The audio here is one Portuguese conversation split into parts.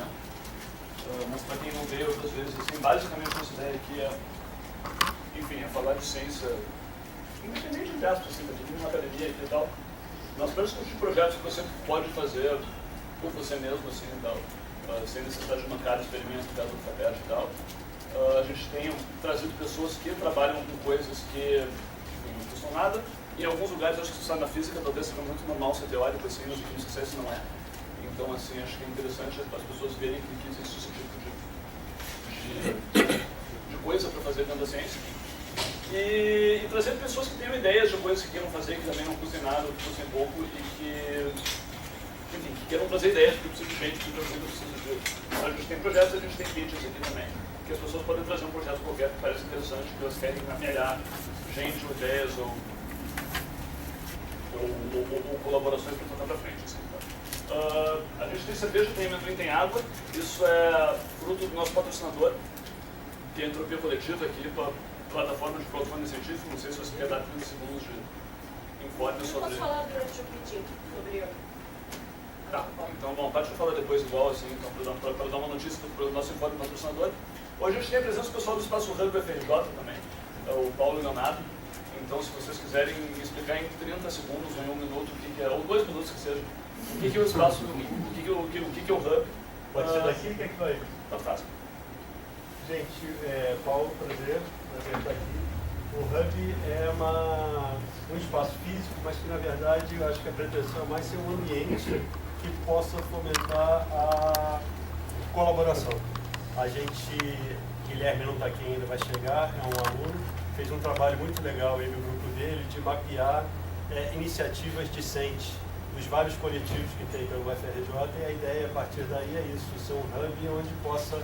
né? Mas para quem não veio outras vezes, assim, basicamente nossa ideia aqui é, enfim, é falar de ciência, independente de aspas, assim, para quem uma academia e tal. Nós temos de projetos que você pode fazer por você mesmo, assim, e tal, sem necessidade de bancar experimentos da FAPERJ e tal. A gente tem trazido pessoas que trabalham com coisas que, enfim, não custam nada. Em alguns lugares, acho que se sabe na física, talvez seja muito normal ser teórico, assim, mas aqui no sucesso não é. Então, assim, acho que é interessante as pessoas verem que existe esse tipo de coisa para fazer dentro da ciência. E trazer pessoas que tenham ideias de coisas que queiram fazer, que também não custem nada, que custem pouco, e que, enfim, que queiram trazer ideias para simplesmente que não precisa de... A gente tem projetos, a gente tem pitches aqui também, que as pessoas podem trazer um projeto qualquer que parece interessante, que elas querem amelhar gente ou ideias ou colaborações para botar para frente. Assim, tá? A gente tem cerveja, tem amendoim, tem água. Isso é fruto do nosso patrocinador, que é a Entropia Coletiva aqui, plataforma de crowdfunding científico. Não sei se você quer dar 30 segundos de informe sobre... Eu posso falar durante o pedido sobre... Tá, então, bom, pode falar depois igual, assim, então, para dar uma notícia para o nosso informe patrocinador. Hoje a gente tem a presença do pessoal do Espaço Hub FRJ também, o Paulo e Leonardo. Então, se vocês quiserem explicar em 30 segundos ou em 1 minuto, o que é, ou 2 minutos que seja, o que é o espaço, o que é o Hub. Pode ser daqui, o que é que vai? Tá fácil. Gente, Paulo, prazer estar aqui. O Hub é um espaço físico, mas que na verdade eu acho que a pretensão é mais ser um ambiente que possa fomentar a colaboração. A gente, Guilherme não está aqui ainda, vai chegar, é um aluno, fez um trabalho muito legal ele e o grupo dele de mapear iniciativas discentes dos vários coletivos que tem pelo UFRJ, e a ideia a partir daí é isso, ser um hub onde possa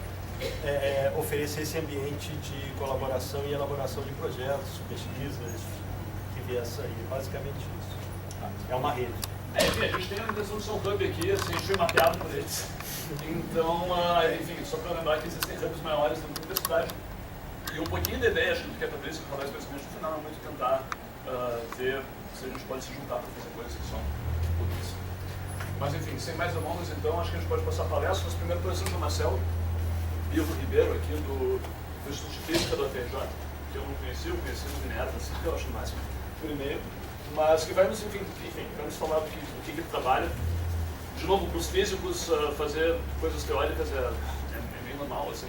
oferecer esse ambiente de colaboração e elaboração de projetos, pesquisas, que vier a sair. Basicamente isso. É uma rede. Enfim, a gente tem a intenção de ser um hub aqui, assim, a gente foi mapeado por eles. Então, enfim, só para lembrar que existem hubs maiores dentro da universidade. E um pouquinho da ideia, acho que é talvez falar especialmente no final, é muito tentar ver se a gente pode se juntar para fazer coisas que são úteis. Mas enfim, sem mais delongas, então, acho que a gente pode passar a palestra. Mas primeiro, por exemplo, o Marcelo Ivo Ribeiro, aqui do Instituto de Física da UFRJ, que eu não conheci, eu conheci no Minerva, assim, que eu acho o máximo, por e-mail, mas que vai nos, enfim, vai nos falar do que ele trabalha. De novo, para os físicos, fazer coisas teóricas é meio normal, assim,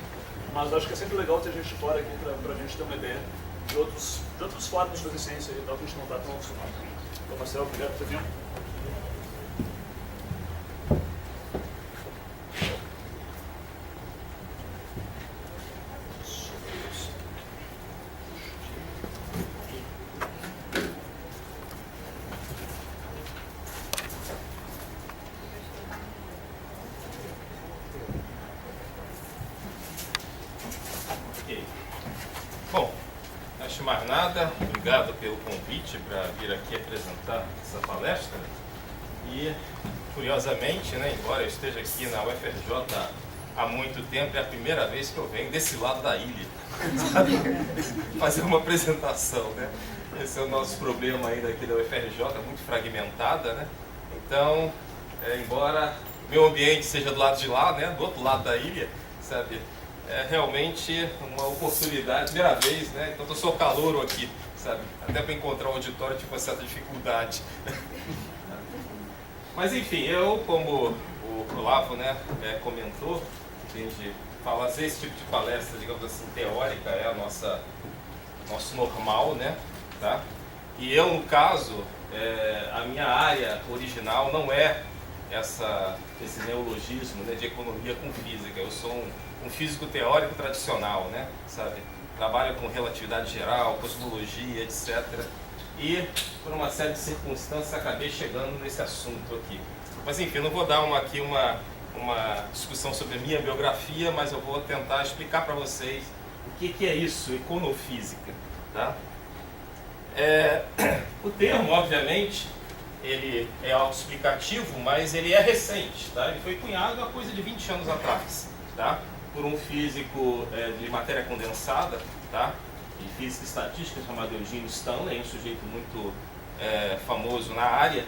mas acho que é sempre legal ter gente de fora aqui para a gente ter uma ideia de outras formas de fazer ciência e tal, que a gente não está tão acostumado. Então, Marcelo, obrigado por ter vindo. Bom, antes de mais nada, obrigado pelo convite para vir aqui apresentar essa palestra. E, curiosamente, né, embora eu esteja aqui na UFRJ há muito tempo, é a primeira vez que eu venho desse lado da ilha fazer uma apresentação, né? Esse é o nosso problema aí daqui da UFRJ, muito fragmentada, né? Então, embora meu ambiente seja do lado de lá, né, do outro lado da ilha, sabe? É realmente uma oportunidade, primeira vez, né? Então eu sou calouro aqui, sabe? Até para encontrar um auditório tive uma certa dificuldade. Mas enfim, eu, como o Olavo, né, comentou, de fazer esse tipo de palestra, digamos assim, teórica, é nosso normal, né? Tá? E eu, no caso, a minha área original não é esse neologismo, né, de economia com física. Eu sou um físico teórico tradicional, né, sabe? Trabalho com relatividade geral, cosmologia, etc. E, por uma série de circunstâncias, acabei chegando nesse assunto aqui. Mas, enfim, não vou dar aqui uma discussão sobre a minha biografia, mas eu vou tentar explicar para vocês o que é isso, econofísica, tá? O termo, obviamente, ele é autoexplicativo, mas ele é recente, tá? Ele foi cunhado há coisa de 20 anos atrás, tá? Por um físico de matéria condensada, tá? De física estatística chamado Eugene Stanley, um sujeito muito famoso na área.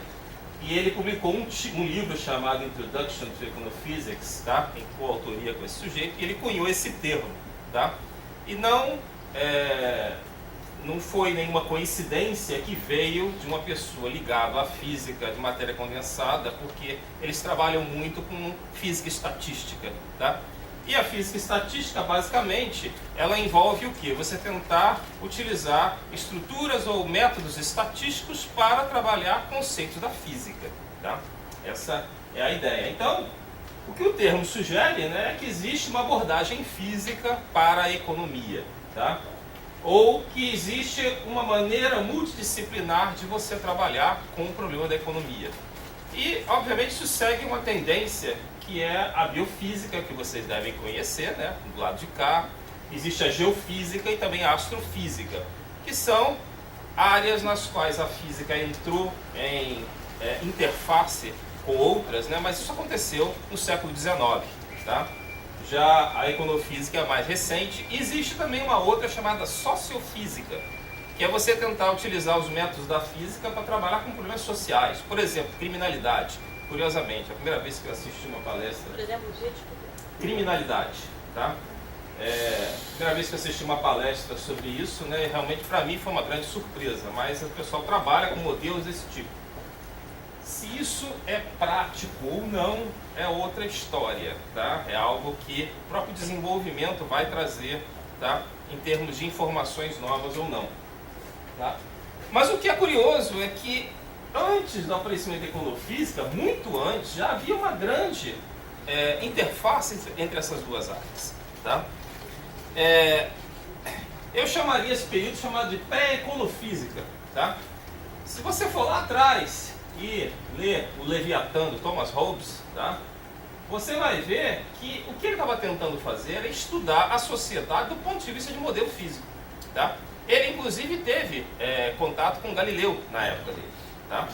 e ele publicou um livro chamado Introduction to Econophysics, tá? Em coautoria com esse sujeito, e ele cunhou esse termo, tá? E não foi nenhuma coincidência que veio de uma pessoa ligada à física de matéria condensada, porque eles trabalham muito com física estatística, tá? E a física estatística, basicamente, ela envolve o quê? Você tentar utilizar estruturas ou métodos estatísticos para trabalhar conceitos da física, tá? Essa é a ideia. Então, o que o termo sugere, né, é que existe uma abordagem física para a economia, tá? Ou que existe uma maneira multidisciplinar de você trabalhar com o problema da economia. E, obviamente, isso segue uma tendência que é a biofísica, que vocês devem conhecer, né, do lado de cá. Existe a geofísica e também a astrofísica, que são áreas nas quais a física entrou em interface com outras, né, mas isso aconteceu no século XIX, tá? Já a econofísica é mais recente. E existe também uma outra chamada sociofísica, que é você tentar utilizar os métodos da física para trabalhar com problemas sociais. Por exemplo, criminalidade. Curiosamente, a primeira vez que eu assisti uma palestra... Por exemplo, criminalidade, tá? Primeira vez que eu assisti uma palestra sobre isso, né, realmente para mim foi uma grande surpresa, mas o pessoal trabalha com modelos desse tipo. Se isso é prático ou não é outra história, tá? É algo que o próprio desenvolvimento vai trazer, tá? Em termos de informações novas ou não, tá? Mas o que é curioso é que antes do aparecimento da econofísica, muito antes, já havia uma grande interface entre essas duas áreas, tá? Eu chamaria esse período chamado de pré-econofísica, tá? Se você for lá atrás e ler o Leviatã do Thomas Hobbes, tá? Você vai ver que o que ele estava tentando fazer era estudar a sociedade do ponto de vista de modelo físico, tá? Ele inclusive teve contato com Galileu na época dele, tá?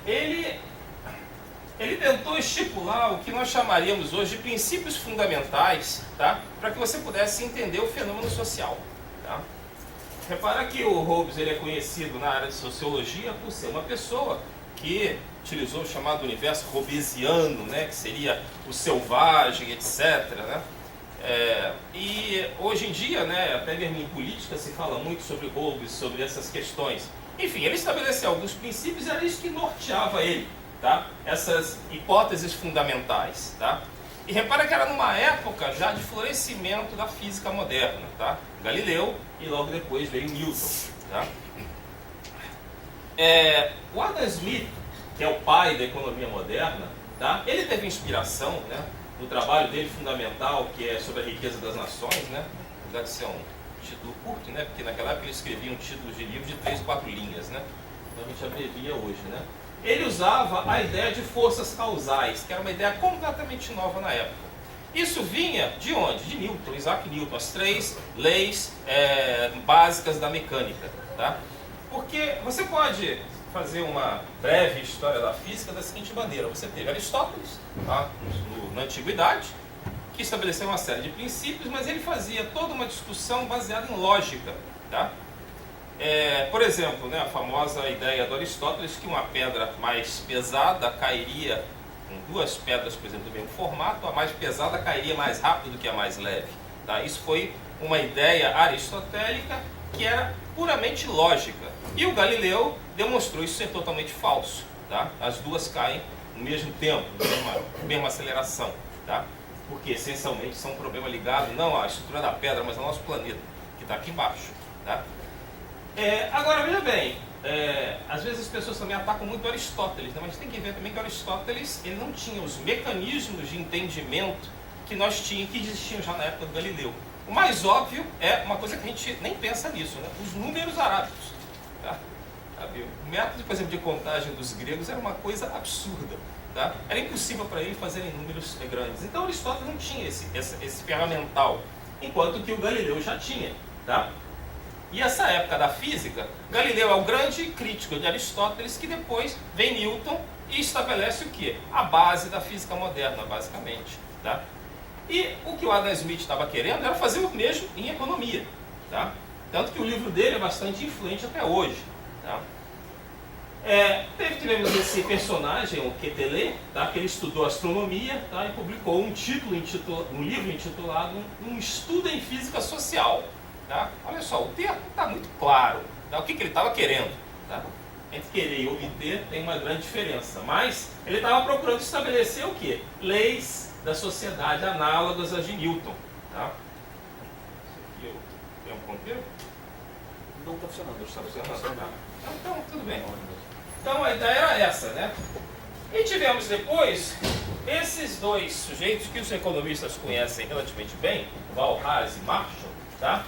Ele tentou estipular o que nós chamaríamos hoje de princípios fundamentais, tá? Para que você pudesse entender o fenômeno social, tá? Repara que o Hobbes ele é conhecido na área de sociologia por ser uma pessoa que utilizou o chamado universo hobbesiano, né, que seria o selvagem, etc., né? E hoje em dia, né, até mesmo em política se fala muito sobre Hobbes, sobre essas questões. Enfim, ele estabeleceu alguns princípios e era isso que norteava ele, tá? Essas hipóteses fundamentais, tá? E repara que era numa época já de florescimento da física moderna, tá? Galileu e logo depois veio Newton, tá? O Adam Smith, que é o pai da economia moderna, tá? Ele teve inspiração, né, no trabalho dele fundamental, que é sobre a riqueza das nações, né? Apesar de ser um título curto, né? Porque naquela época ele escrevia um título de livro de 3 ou 4 linhas, né? Então a gente abrevia hoje, né? Ele usava a ideia de forças causais, que era uma ideia completamente nova na época. Isso vinha de onde? De Newton, Isaac Newton, as 3 leis básicas da mecânica, tá? Porque você pode fazer uma breve história da física da seguinte maneira: você teve Aristóteles, tá? Na antiguidade, que estabeleceu uma série de princípios, mas ele fazia toda uma discussão baseada em lógica, tá? Por exemplo, né, a famosa ideia do Aristóteles que uma pedra mais pesada cairia com 2 pedras, por exemplo, do mesmo formato, a mais pesada cairia mais rápido do que a mais leve, tá? Isso foi uma ideia aristotélica que era puramente lógica. E o Galileu demonstrou isso ser totalmente falso, tá? As duas caem no mesmo tempo, na mesma aceleração, tá? Porque essencialmente são um problema ligado não à estrutura da pedra, mas ao nosso planeta, que está aqui embaixo, tá? Agora, veja bem, às vezes as pessoas também atacam muito Aristóteles, né? Mas tem que ver também que Aristóteles ele não tinha os mecanismos de entendimento que que existiam já na época do Galileu. O mais óbvio é uma coisa que a gente nem pensa nisso, né? Os números arábicos, tá? O método, por exemplo, de contagem dos gregos era uma coisa absurda, tá? Era impossível para ele fazerem números grandes. Então Aristóteles não tinha esse ferramental, enquanto que o Galileu já tinha, tá? E essa época da física, Galileu é o grande crítico de Aristóteles, que depois vem Newton e estabelece o quê? A base da física moderna, basicamente, tá? E o que o Adam Smith estava querendo era fazer o mesmo em economia, tá? Tanto que o livro dele é bastante influente até hoje, tá? Tivemos esse personagem, o Quetelet, tá? Que ele estudou astronomia, tá? E publicou um livro intitulado Um Estudo em Física Social. Tá? Olha só, o termo está muito claro. Tá? O que ele estava querendo? Tá? Entre querer e obter tem uma grande diferença. Mas ele estava procurando estabelecer o quê? Leis da sociedade análogas às de Newton. Tá? Isso aqui tem um ponteiro? Não está funcionando. Está funcionando, tá? Então, tudo bem. Então a ideia era essa, né? E tivemos depois esses dois sujeitos que os economistas conhecem relativamente bem, Walras e Marshall, tá?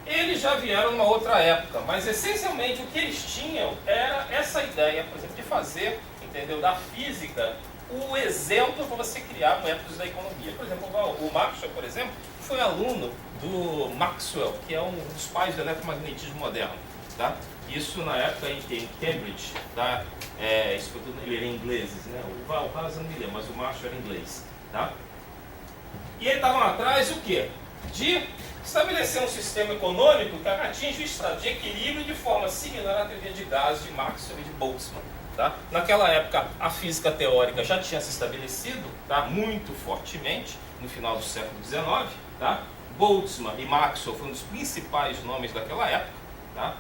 Eles já vieram numa outra época, mas essencialmente o que eles tinham era essa ideia, por exemplo, de fazer, entendeu, da física o exemplo para você criar métodos da economia. Por exemplo, o Marshall, por exemplo, foi aluno do Maxwell, que é um dos pais do eletromagnetismo moderno, tá? Isso na época em Cambridge, tá? Isso foi tudo ele era em ingleses, né? O Walras não me lembro, mas o Marshall era inglês, tá? E eles estavam atrás o quê? De estabelecer um sistema econômico que atinge o estado de equilíbrio de forma similar à teoria de gases de Maxwell e de Boltzmann. Tá? Naquela época, a física teórica já tinha se estabelecido, tá? Muito fortemente, no final do século XIX. Tá? Boltzmann e Maxwell foram os principais nomes daquela época. Tá?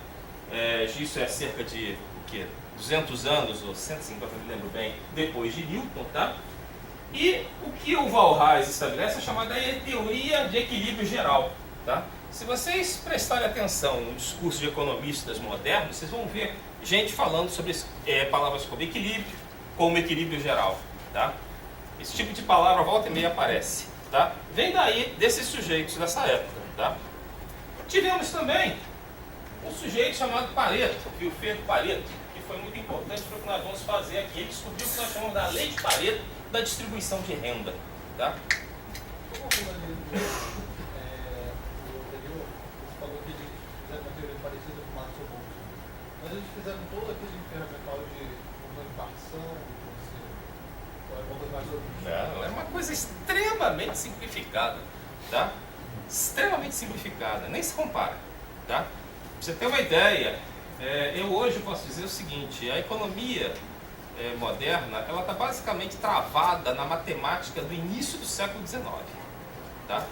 Isso é cerca de 200 anos, ou 150, não me lembro bem, depois de Newton. Tá? E o que o Walras estabelece é chamada teoria de equilíbrio geral. Tá? Se vocês prestarem atenção no discurso de economistas modernos, vocês vão ver gente falando sobre palavras como equilíbrio, como equilíbrio geral. Tá? Esse tipo de palavra volta e meia aparece. Tá? Vem daí desses sujeitos dessa época. Tá? Tivemos também um sujeito chamado Pareto, Wilfredo Pareto, que foi muito importante para o que nós vamos fazer aqui. Ele descobriu o que nós chamamos da lei de Pareto da distribuição de renda. Tá? Mas eles fizeram todo aquele ferramental de manipulação, é uma coisa extremamente simplificada, tá? Extremamente simplificada, nem se compara, tá? Pra você ter uma ideia, eu hoje posso dizer o seguinte: a economia moderna, ela está basicamente travada na matemática do início do século XIX, tá?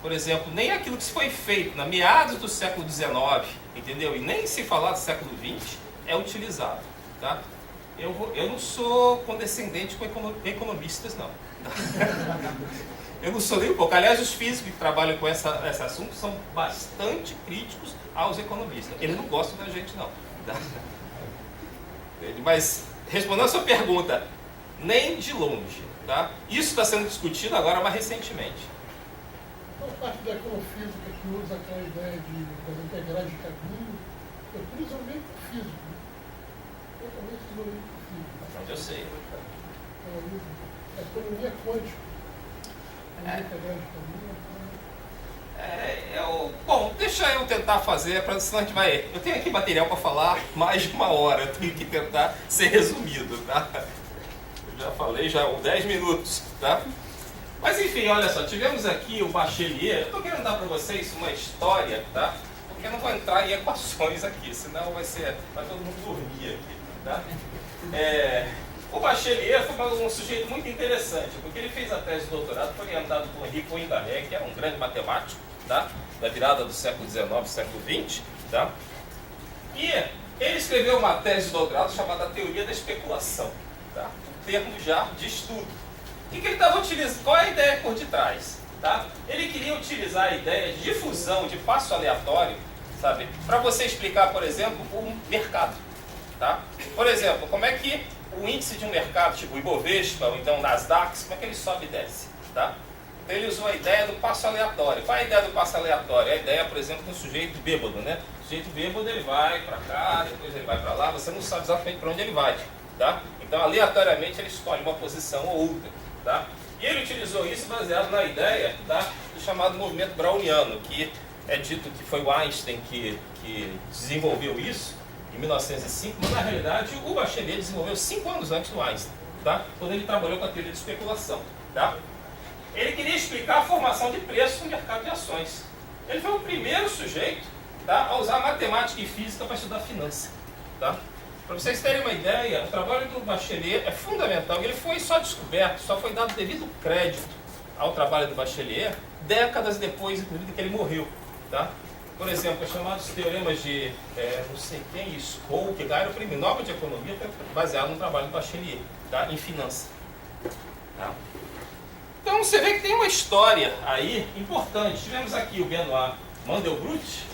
Por exemplo, nem aquilo que foi feito na meados do século XIX, entendeu? E nem se falar do século XX é utilizado, tá? Eu não sou condescendente com economistas, não. Tá? Eu não sou nem um pouco. Aliás, os físicos que trabalham com esse assunto são bastante críticos aos economistas. Eles não gostam da gente, não. Tá? Mas, respondendo a sua pergunta, nem de longe, tá? Isso está sendo discutido agora mais recentemente. Então, parte da econofísica que usa aquela ideia das integrais de caminho, utiliza o meio físico, né? Totalmente o meio físico. Eu sei. A economia quântica, as integrais de caminho. Bom, deixa eu tentar fazer, senão a gente vai... Eu tenho aqui material para falar mais de 1 hora, eu tenho que tentar ser resumido, tá? Eu já falei 10 minutos, tá? Mas enfim, olha só, tivemos aqui o Bachelier. Eu estou querendo dar para vocês uma história, tá? Porque eu não vou entrar em equações aqui, senão vai todo mundo dormir aqui, tá? O Bachelier foi um sujeito muito interessante, porque ele fez a tese de doutorado, foi orientado por Henri Poincaré, que era um grande matemático, tá? Da virada do século XIX e século XX, tá? E ele escreveu uma tese de doutorado chamada Teoria da Especulação, tá? Um termo já de estudo. O que ele estava utilizando? Qual é a ideia por detrás? Tá? Ele queria utilizar a ideia de difusão de passo aleatório, sabe, para você explicar, por exemplo, o mercado. Tá? Por exemplo, como é que o índice de um mercado, tipo o Ibovespa, ou então o Nasdaq, como é que ele sobe e desce? Tá? Então ele usou a ideia do passo aleatório. Qual é a ideia do passo aleatório? É a ideia, por exemplo, do sujeito bêbado, né? O sujeito bêbado, ele vai para cá, depois ele vai para lá, você não sabe exatamente para onde ele vai. Tá? Então, aleatoriamente, ele escolhe uma posição ou outra. Tá? E ele utilizou isso baseado na ideia, tá, do chamado movimento browniano, que é dito que foi o Einstein que desenvolveu isso em 1905, mas na realidade o Bachelier desenvolveu 5 anos antes do Einstein, tá? Quando ele trabalhou com a teoria de especulação. Tá? Ele queria explicar a formação de preços no mercado de ações. Ele foi o primeiro sujeito, tá, a usar matemática e física para estudar finanças. Tá? Para vocês terem uma ideia, o trabalho do Bachelier é fundamental. Ele foi só descoberto, só foi dado devido crédito ao trabalho do Bachelier décadas depois, inclusive, que ele morreu. Tá? Por exemplo, os chamados teoremas de não sei quem, Skoll, que ganharam o prêmio Nobel de Economia, baseado no trabalho do Bachelier, tá? Em finanças. Tá? Então você vê que tem uma história aí importante. Tivemos aqui o Benoit Mandelbrot,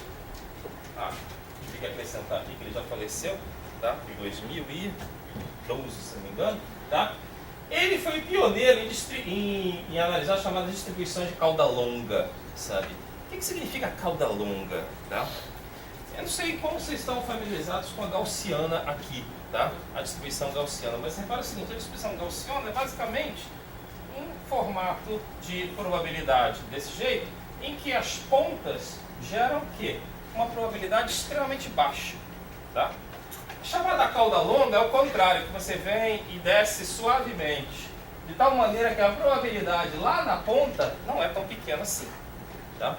tive que acrescentar aqui que ele já faleceu, tá? Em 2012, se não me engano. Tá? Ele foi pioneiro em analisar a chamada distribuição de cauda longa, sabe? O que significa cauda longa? Tá? Eu não sei como vocês estão familiarizados com a gaussiana aqui, tá? A distribuição gaussiana, mas repara o seguinte, a distribuição gaussiana é basicamente um formato de probabilidade desse jeito, em que as pontas geram o quê? Uma probabilidade extremamente baixa. Tá? A chamada cauda longa é o contrário, que você vem e desce suavemente, de tal maneira que a probabilidade lá na ponta não é tão pequena assim. Tá?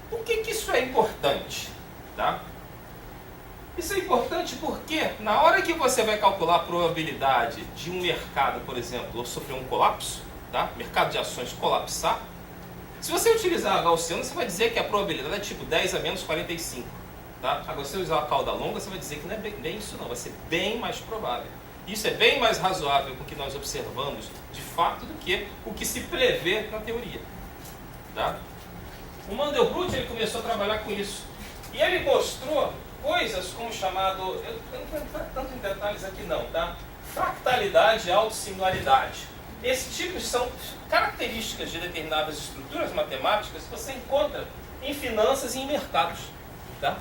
Por que isso é importante? Tá? Isso é importante porque na hora que você vai calcular a probabilidade de um mercado, por exemplo, sofrer um colapso, tá? Mercado de ações colapsar, se você utilizar a gaussiana, você vai dizer que a probabilidade é tipo 10 a menos 45. Tá? Agora, se você usar a cauda longa, você vai dizer que não é bem isso não, vai ser bem mais provável. Isso é bem mais razoável com o que nós observamos de fato do que o que se prevê na teoria. Tá? O Mandelbrot ele começou a trabalhar com isso. E ele mostrou coisas como chamado, eu não vou entrar tanto em detalhes aqui não, tá? Fractalidade e autossingularidade. Esse tipo são características de determinadas estruturas matemáticas que você encontra em finanças e em mercados. Tá?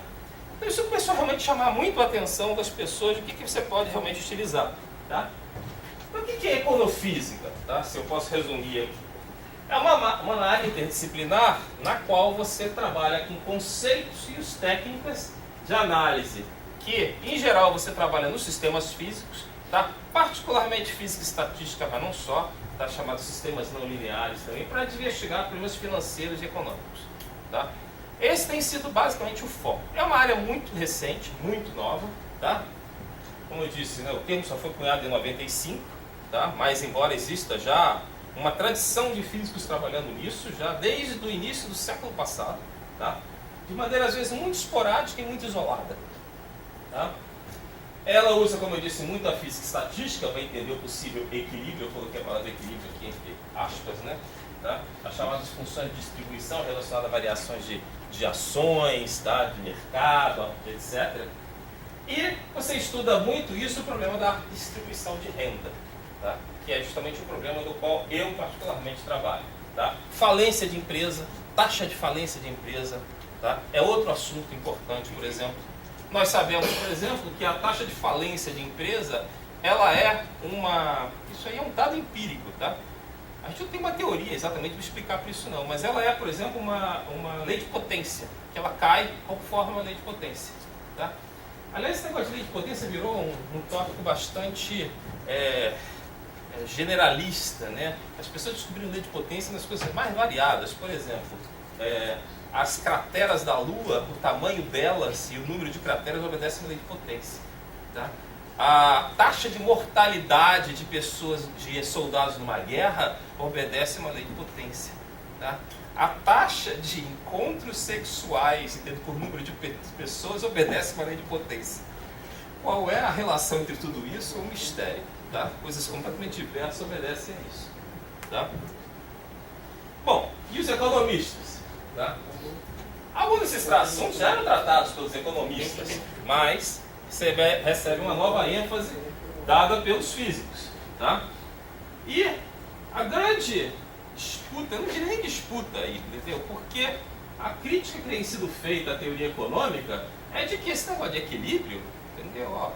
Então isso começou a realmente chamar muito a atenção das pessoas de o que você pode realmente utilizar. Tá? Então, o que é econofísica? Tá? Se eu posso resumir aqui. É uma área interdisciplinar na qual você trabalha com conceitos e as técnicas de análise, que, em geral, você trabalha nos sistemas físicos, tá? Particularmente física e estatística, mas não só, tá? Chamados sistemas não lineares também, para investigar problemas financeiros e econômicos. Tá? Esse tem sido basicamente o foco. É uma área muito recente, muito nova. Tá? Como eu disse, né, o termo só foi cunhado em 95, tá? Mas embora exista já uma tradição de físicos trabalhando nisso, já desde o início do século passado, tá? De maneira às vezes muito esporádica e muito isolada. Tá? Ela usa, como eu disse, muito a física estatística para entender o possível equilíbrio, eu coloquei a palavra equilíbrio aqui entre aspas, né? Tá? As chamadas funções de distribuição relacionadas a variações de ações, tá? De mercado, etc. E você estuda muito isso, o problema da distribuição de renda, tá? Que é justamente o problema do qual eu particularmente trabalho. Tá? Falência de empresa, taxa de falência de empresa, tá? É outro assunto importante, por exemplo. Nós sabemos, por exemplo, que a taxa de falência de empresa, ela é isso aí é um dado empírico, tá? A gente não tem uma teoria exatamente para explicar por isso não, mas ela é, por exemplo, uma lei de potência, que ela cai conforme a lei de potência, tá? Aliás, esse negócio de lei de potência virou um tópico bastante generalista, né? As pessoas descobriram lei de potência nas coisas mais variadas. Por exemplo, as crateras da Lua, o tamanho delas e o número de crateras obedecem à lei de potência. Tá? A taxa de mortalidade de pessoas, de soldados numa guerra, obedece a uma lei de potência. Tá? A taxa de encontros sexuais, entendido por número de pessoas, obedece a uma lei de potência. Qual é a relação entre tudo isso? É um mistério. Tá? Coisas completamente diversas obedecem a isso. Tá? Bom, e os economistas? Tá? Alguns desses assuntos já eram tratados pelos economistas, mas recebem uma nova ênfase dada pelos físicos. Tá? E a grande disputa, eu não diria nem disputa aí, entendeu? Porque a crítica que tem sido feita à teoria econômica é de que esse negócio de equilíbrio, entendeu? Ó,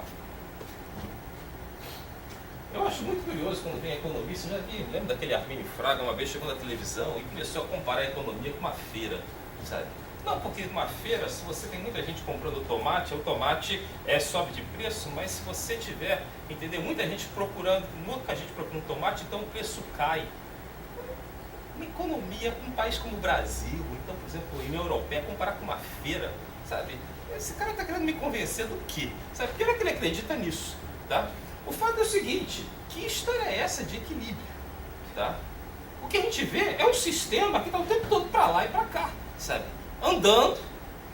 eu acho muito curioso quando vem economista, eu já vi, lembro daquele Armínio Fraga, uma vez chegou na televisão e começou a comparar a economia com uma feira, sabe? Não, porque numa feira, se você tem muita gente comprando tomate, o tomate sobe de preço, mas se você tiver, entendeu? Muita gente procurando tomate, então o preço cai. Uma economia, um país como o Brasil, então, por exemplo, a União Europeia, comparar com uma feira, sabe? esse cara está querendo me convencer do quê? Sabe? Por que ele acredita nisso? Tá? O fato é o seguinte, que história é essa de equilíbrio? Tá? O que a gente vê é um sistema que está o tempo todo para lá e para cá, sabe? Andando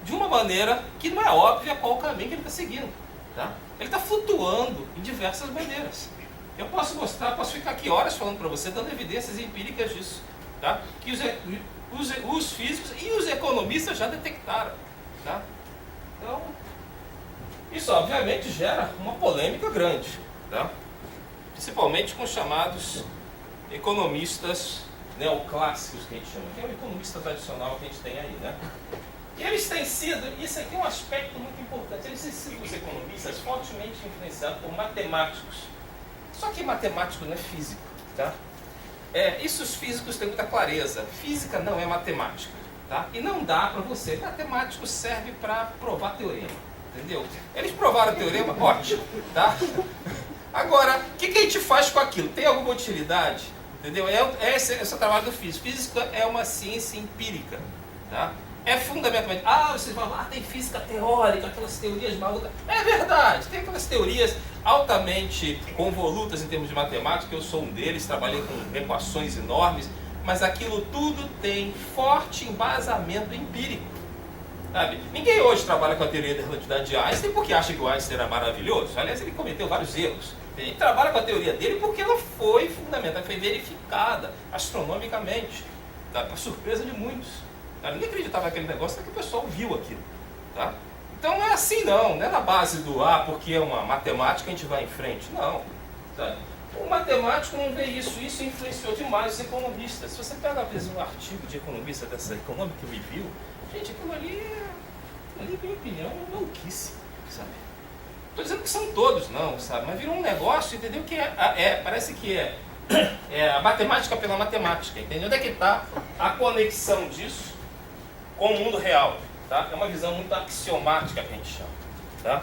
de uma maneira que não é óbvia qual o caminho que ele está seguindo. Tá? Ele está flutuando em diversas maneiras. Eu posso mostrar, posso ficar aqui horas falando para você, dando evidências empíricas disso. Tá? Que os físicos e os economistas já detectaram. Tá? Então, isso obviamente gera uma polêmica grande. Tá? Principalmente com os chamados economistas neoclássicos, que a gente chama, que é o economista tradicional que a gente tem aí, né? E eles têm sido, isso aqui é um aspecto muito importante, eles têm sido, os economistas, fortemente influenciados por matemáticos. Só que matemático não é físico, tá? Isso os físicos têm muita clareza. Física não é matemática, tá? E não dá para você. Matemático serve para provar teorema, entendeu? Eles provaram o teorema, ótimo, tá? Agora, o que a gente faz com aquilo? Tem alguma utilidade? Entendeu? Esse é o trabalho do físico. Física é uma ciência empírica, tá? É fundamentalmente, vocês vão lá, tem física teórica, aquelas teorias malucas. É verdade, tem aquelas teorias altamente convolutas em termos de matemática, eu sou um deles, trabalhei com equações enormes, mas aquilo tudo tem forte embasamento empírico. Sabe? Ninguém hoje trabalha com a teoria da relatividade de Einstein porque acha que o Einstein era maravilhoso. Aliás, ele cometeu vários erros. Ele trabalha com a teoria dele porque ela foi fundamental, foi verificada astronomicamente, tá? Para surpresa de muitos. Ninguém acreditava naquele negócio, até que o pessoal viu aquilo. Tá? Então não é assim não é na base do porque é uma matemática a gente vai em frente. Não. Sabe? O matemático não vê isso influenciou demais os economistas. Se você pega às vezes um artigo de economista dessa Economic Review, gente, aquilo ali, na minha opinião, é maluquice, sabe? Estou dizendo que são todos, não, sabe? Mas virou um negócio, entendeu? Que parece que é a matemática pela matemática, entendeu? Onde é que está a conexão disso com o mundo real, tá? É uma visão muito axiomática que a gente chama, tá?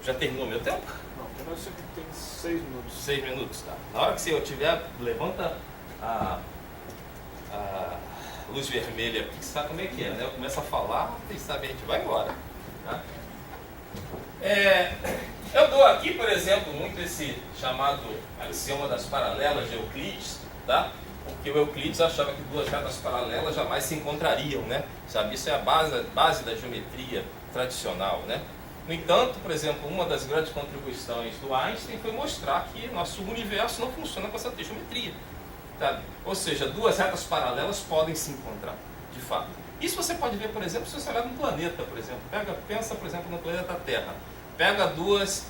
Já terminou meu tempo? Não, primeiro você tem 6 minutos. 6 minutos, tá? Na hora que você tiver, levanta a luz vermelha, porque sabe como é que é, né? Eu começo a falar, quem sabe a gente vai embora, tá? Eu dou aqui, por exemplo, muito esse chamado axioma das paralelas de Euclides, tá? Porque o Euclides achava que duas retas paralelas jamais se encontrariam, né? Sabe? Isso é a base da geometria tradicional, né? No entanto, por exemplo, uma das grandes contribuições do Einstein foi mostrar que nosso universo não funciona com essa geometria, tá? Ou seja, duas retas paralelas podem se encontrar, de fato. Isso você pode ver, por exemplo, se você olhar no planeta, por exemplo. Pensa, por exemplo, no planeta Terra. Pega dois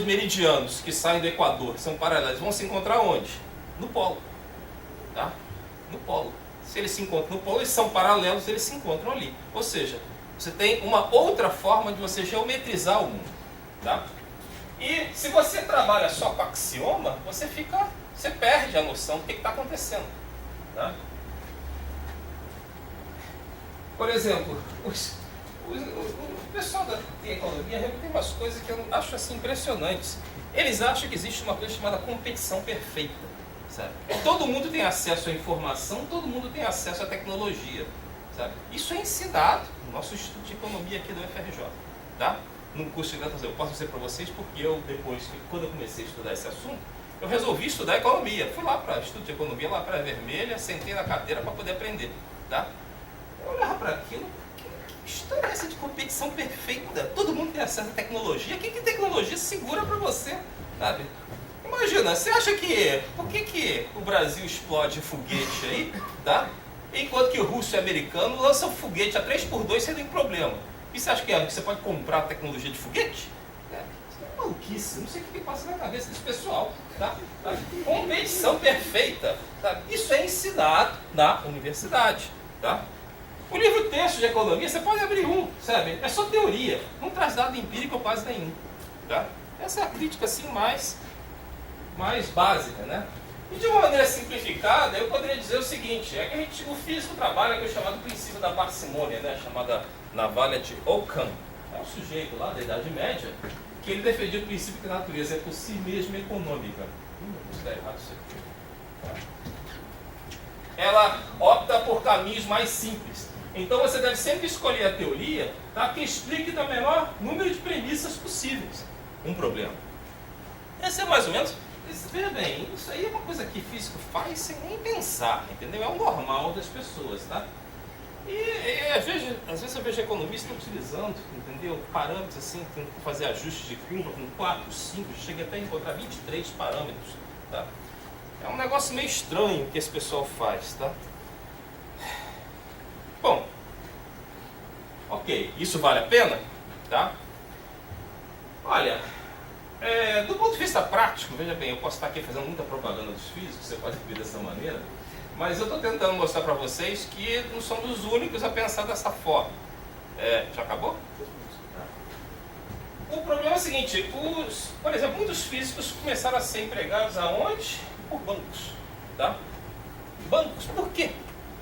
meridianos que saem do Equador, que são paralelos, vão se encontrar onde? No polo. Tá? No polo. Se eles se encontram no polo, eles são paralelos, eles se encontram ali. Ou seja, você tem uma outra forma de você geometrizar o mundo. Tá? E se você trabalha só com axioma, você perde a noção do que está acontecendo. Tá? Por exemplo, o pessoal da economia tem umas coisas que eu acho assim impressionantes. Eles acham que existe uma coisa chamada competição perfeita, sabe? Todo mundo tem acesso à informação, todo mundo tem acesso à tecnologia, sabe? Isso é ensinado no nosso Instituto de Economia aqui do UFRJ, tá? No curso de graduação. Eu posso dizer para vocês porque quando eu comecei a estudar esse assunto, eu resolvi estudar economia. Fui lá para o Instituto de Economia, lá para a Vermelha, sentei na cadeira para poder aprender, tá? Eu olhava para aquilo, que história é essa de competição perfeita? Todo mundo tem acesso à tecnologia. O que tecnologia segura para você, sabe? Imagina, você acha que... Por que o Brasil explode foguete aí, tá? Enquanto que o russo e o americano lançam foguete a 3x2 sem nenhum problema. E você acha que você pode comprar tecnologia de foguete? Isso é maluquice, não sei o que passa na cabeça desse pessoal, tá? Competição perfeita, tá? Isso é ensinado na universidade, tá? O livro texto de economia, você pode abrir sabe? É só teoria, não traz dado empírico quase nenhum, tá? Essa é a crítica assim mais básica, né? E de uma maneira simplificada, eu poderia dizer o seguinte, o físico trabalha com o chamado princípio da parcimônia, né? Chamada navalha de Ockham. É um sujeito lá da Idade Média, que ele defendia o princípio que a natureza é por si mesma econômica. Está errado isso aqui. Ela opta por caminhos mais simples. Então você deve sempre escolher a teoria, tá, que explique do menor número de premissas possíveis um problema. Esse é mais ou menos, veja bem, isso aí é uma coisa que físico faz sem nem pensar, entendeu? É o normal das pessoas, tá? E às vezes eu vejo economistas utilizando, entendeu? Parâmetros assim, tendo que fazer ajustes de curva com 4, 5, chega até a encontrar 23 parâmetros, tá? É um negócio meio estranho que esse pessoal faz, tá? Bom, ok, isso vale a pena, tá? Olha, do ponto de vista prático, veja bem, eu posso estar aqui fazendo muita propaganda dos físicos, você pode ver dessa maneira, mas eu estou tentando mostrar para vocês que não somos os únicos a pensar dessa forma. Já acabou? O problema é o seguinte, por exemplo, muitos físicos começaram a ser empregados aonde? Por bancos, tá? Bancos, por quê?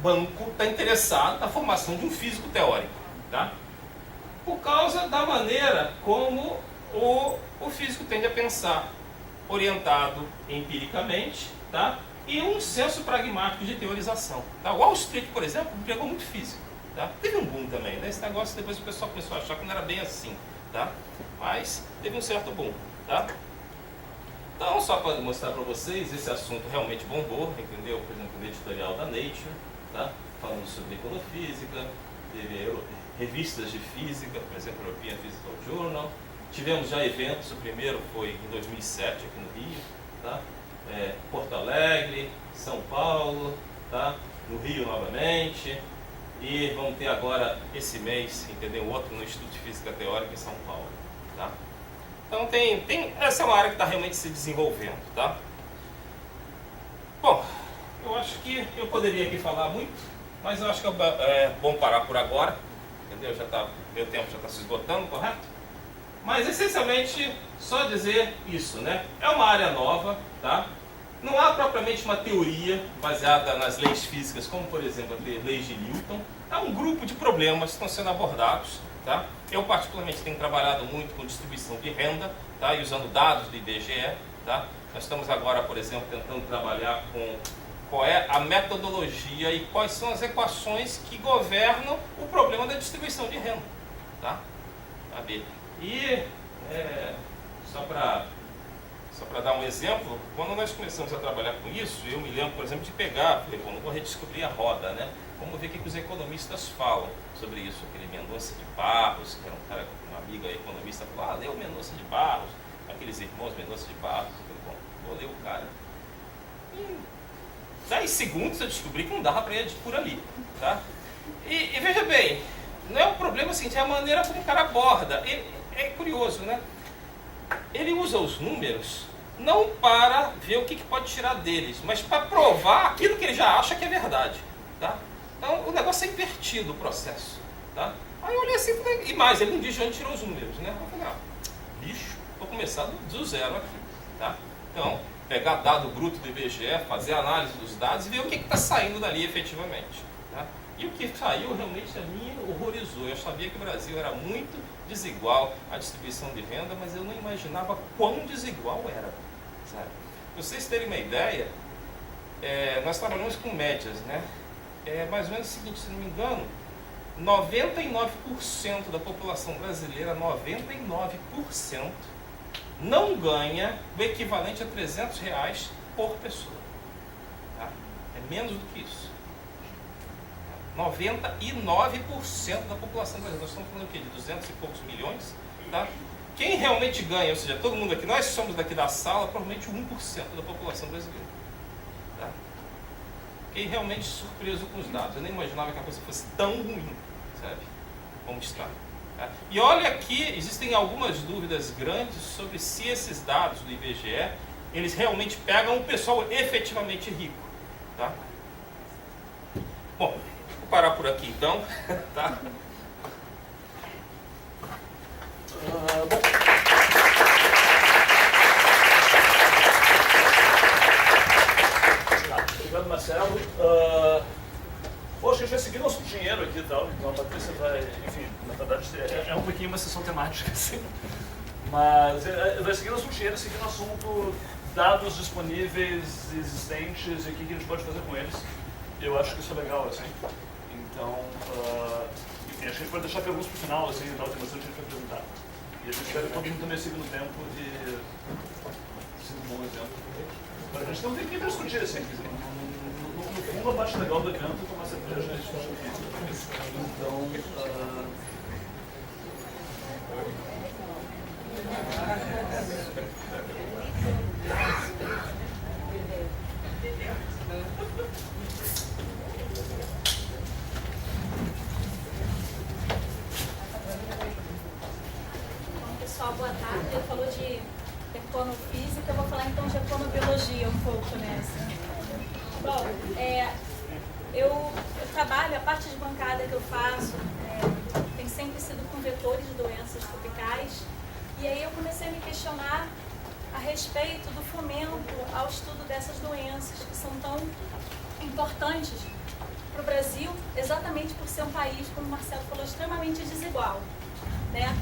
Banco está interessado na formação de um físico teórico, tá? Por causa da maneira como o físico tende a pensar, orientado empiricamente, tá? E um senso pragmático de teorização. Tá? Wall Street, por exemplo, empregou muito físico. Tá? Teve um boom também, né? Esse negócio depois o pessoal começou a achar que não era bem assim, tá? Mas teve um certo boom, tá? Então, só para mostrar para vocês, esse assunto realmente bombou, entendeu? Por exemplo, no editorial da Nature, tá? Falando sobre econofísica, teve revistas de física, por exemplo, European Physical Journal. Tivemos já eventos, o primeiro foi em 2007 aqui no Rio, tá? Porto Alegre, São Paulo, tá? No Rio novamente. E vamos ter agora, esse mês, entendeu? Outro no Instituto de Física Teórica em São Paulo, tá? Então essa é uma área que está realmente se desenvolvendo, tá? Bom, eu acho que eu poderia aqui falar muito, mas eu acho que é bom parar por agora, entendeu? Meu tempo já está se esgotando, correto? Mas essencialmente, só dizer isso, né? É uma área nova, tá? Não há propriamente uma teoria baseada nas leis físicas, como por exemplo as leis de Newton. Há um grupo de problemas que estão sendo abordados, tá? Eu particularmente tenho trabalhado muito com distribuição de renda, tá? E usando dados do IBGE, tá? Nós estamos agora, por exemplo, tentando trabalhar com qual é a metodologia e quais são as equações que governam o problema da distribuição de renda, tá? Sabe? E só para dar um exemplo, quando nós começamos a trabalhar com isso, eu me lembro, por exemplo, de pegar, falei, não vou redescobrir a roda, né? Vamos ver o que os economistas falam sobre isso. Aquele Mendonça de Barros, que era um cara, um amigo economista, falou, leu Mendonça de Barros, aqueles irmãos Mendonça de Barros. Eu falei, bom, vou ler o cara. Em 10 segundos eu descobri que não dava para ir por ali, tá? E veja bem, não é um problema assim, é a maneira como o cara aborda. É curioso, né? Ele usa os números não para ver o que pode tirar deles, mas para provar aquilo que ele já acha que é verdade, tá? Então o negócio é invertido o processo, tá? Aí eu olhei assim e mais, ele não diz de onde tirou os números, né? Eu falei, bicho, vou começar do zero aqui, tá? Então, pegar dado bruto do IBGE, fazer a análise dos dados e ver o que está saindo dali efetivamente, tá? E o que saiu realmente a mim horrorizou. Eu sabia que o Brasil era muito desigual a distribuição de renda, mas eu não imaginava quão desigual era, sabe? Pra vocês terem uma ideia, nós trabalhamos com médias, né? Mais ou menos o seguinte, se não me engano, 99% da população brasileira, 99%, não ganha o equivalente a R$300 por pessoa, tá? É menos do que isso. 99% da população brasileira, nós estamos falando o quê? De 200 e poucos milhões, tá? Quem realmente ganha, ou seja, todo mundo aqui, nós somos daqui da sala, provavelmente 1% da população brasileira, tá? Fiquei realmente surpreso com os dados, eu nem imaginava que a coisa fosse tão ruim, sabe? Como está. Tá? E olha aqui, existem algumas dúvidas grandes sobre se esses dados do IBGE, eles realmente pegam o pessoal efetivamente rico, tá? Bom, vou parar por aqui então, tá? Obrigado, Marcelo. Poxa, a gente vai seguir nosso dinheiro aqui e tal, então a Patrícia vai, enfim, na verdade é um pouquinho uma sessão temática, assim. Mas vai seguir nosso dinheiro, seguir no assunto dados disponíveis, existentes e o que a gente pode fazer com eles. Eu acho que isso é legal, assim. Então, enfim, acho que a gente pode deixar perguntas para o final, assim, e tal, tem bastante gente para perguntar. E a gente espera que todo mundo também siga no tempo de ser um bom exemplo. Para a gente ter um tempinho para discutir, assim, no fundo, a parte legal do evento é tomar cerveja e discutir. Então, Pessoal, boa tarde. Ele falou de econofísica, eu vou falar então de econobiologia um pouco nessa. Bom, eu trabalho, a parte de bancada que eu faço tem sempre sido com vetores de doenças tropicais, e aí eu comecei a me questionar a respeito do fomento ao estudo dessas doenças que são tão importantes para o Brasil, exatamente por ser um país, como o Marcelo falou, extremamente desigual, né?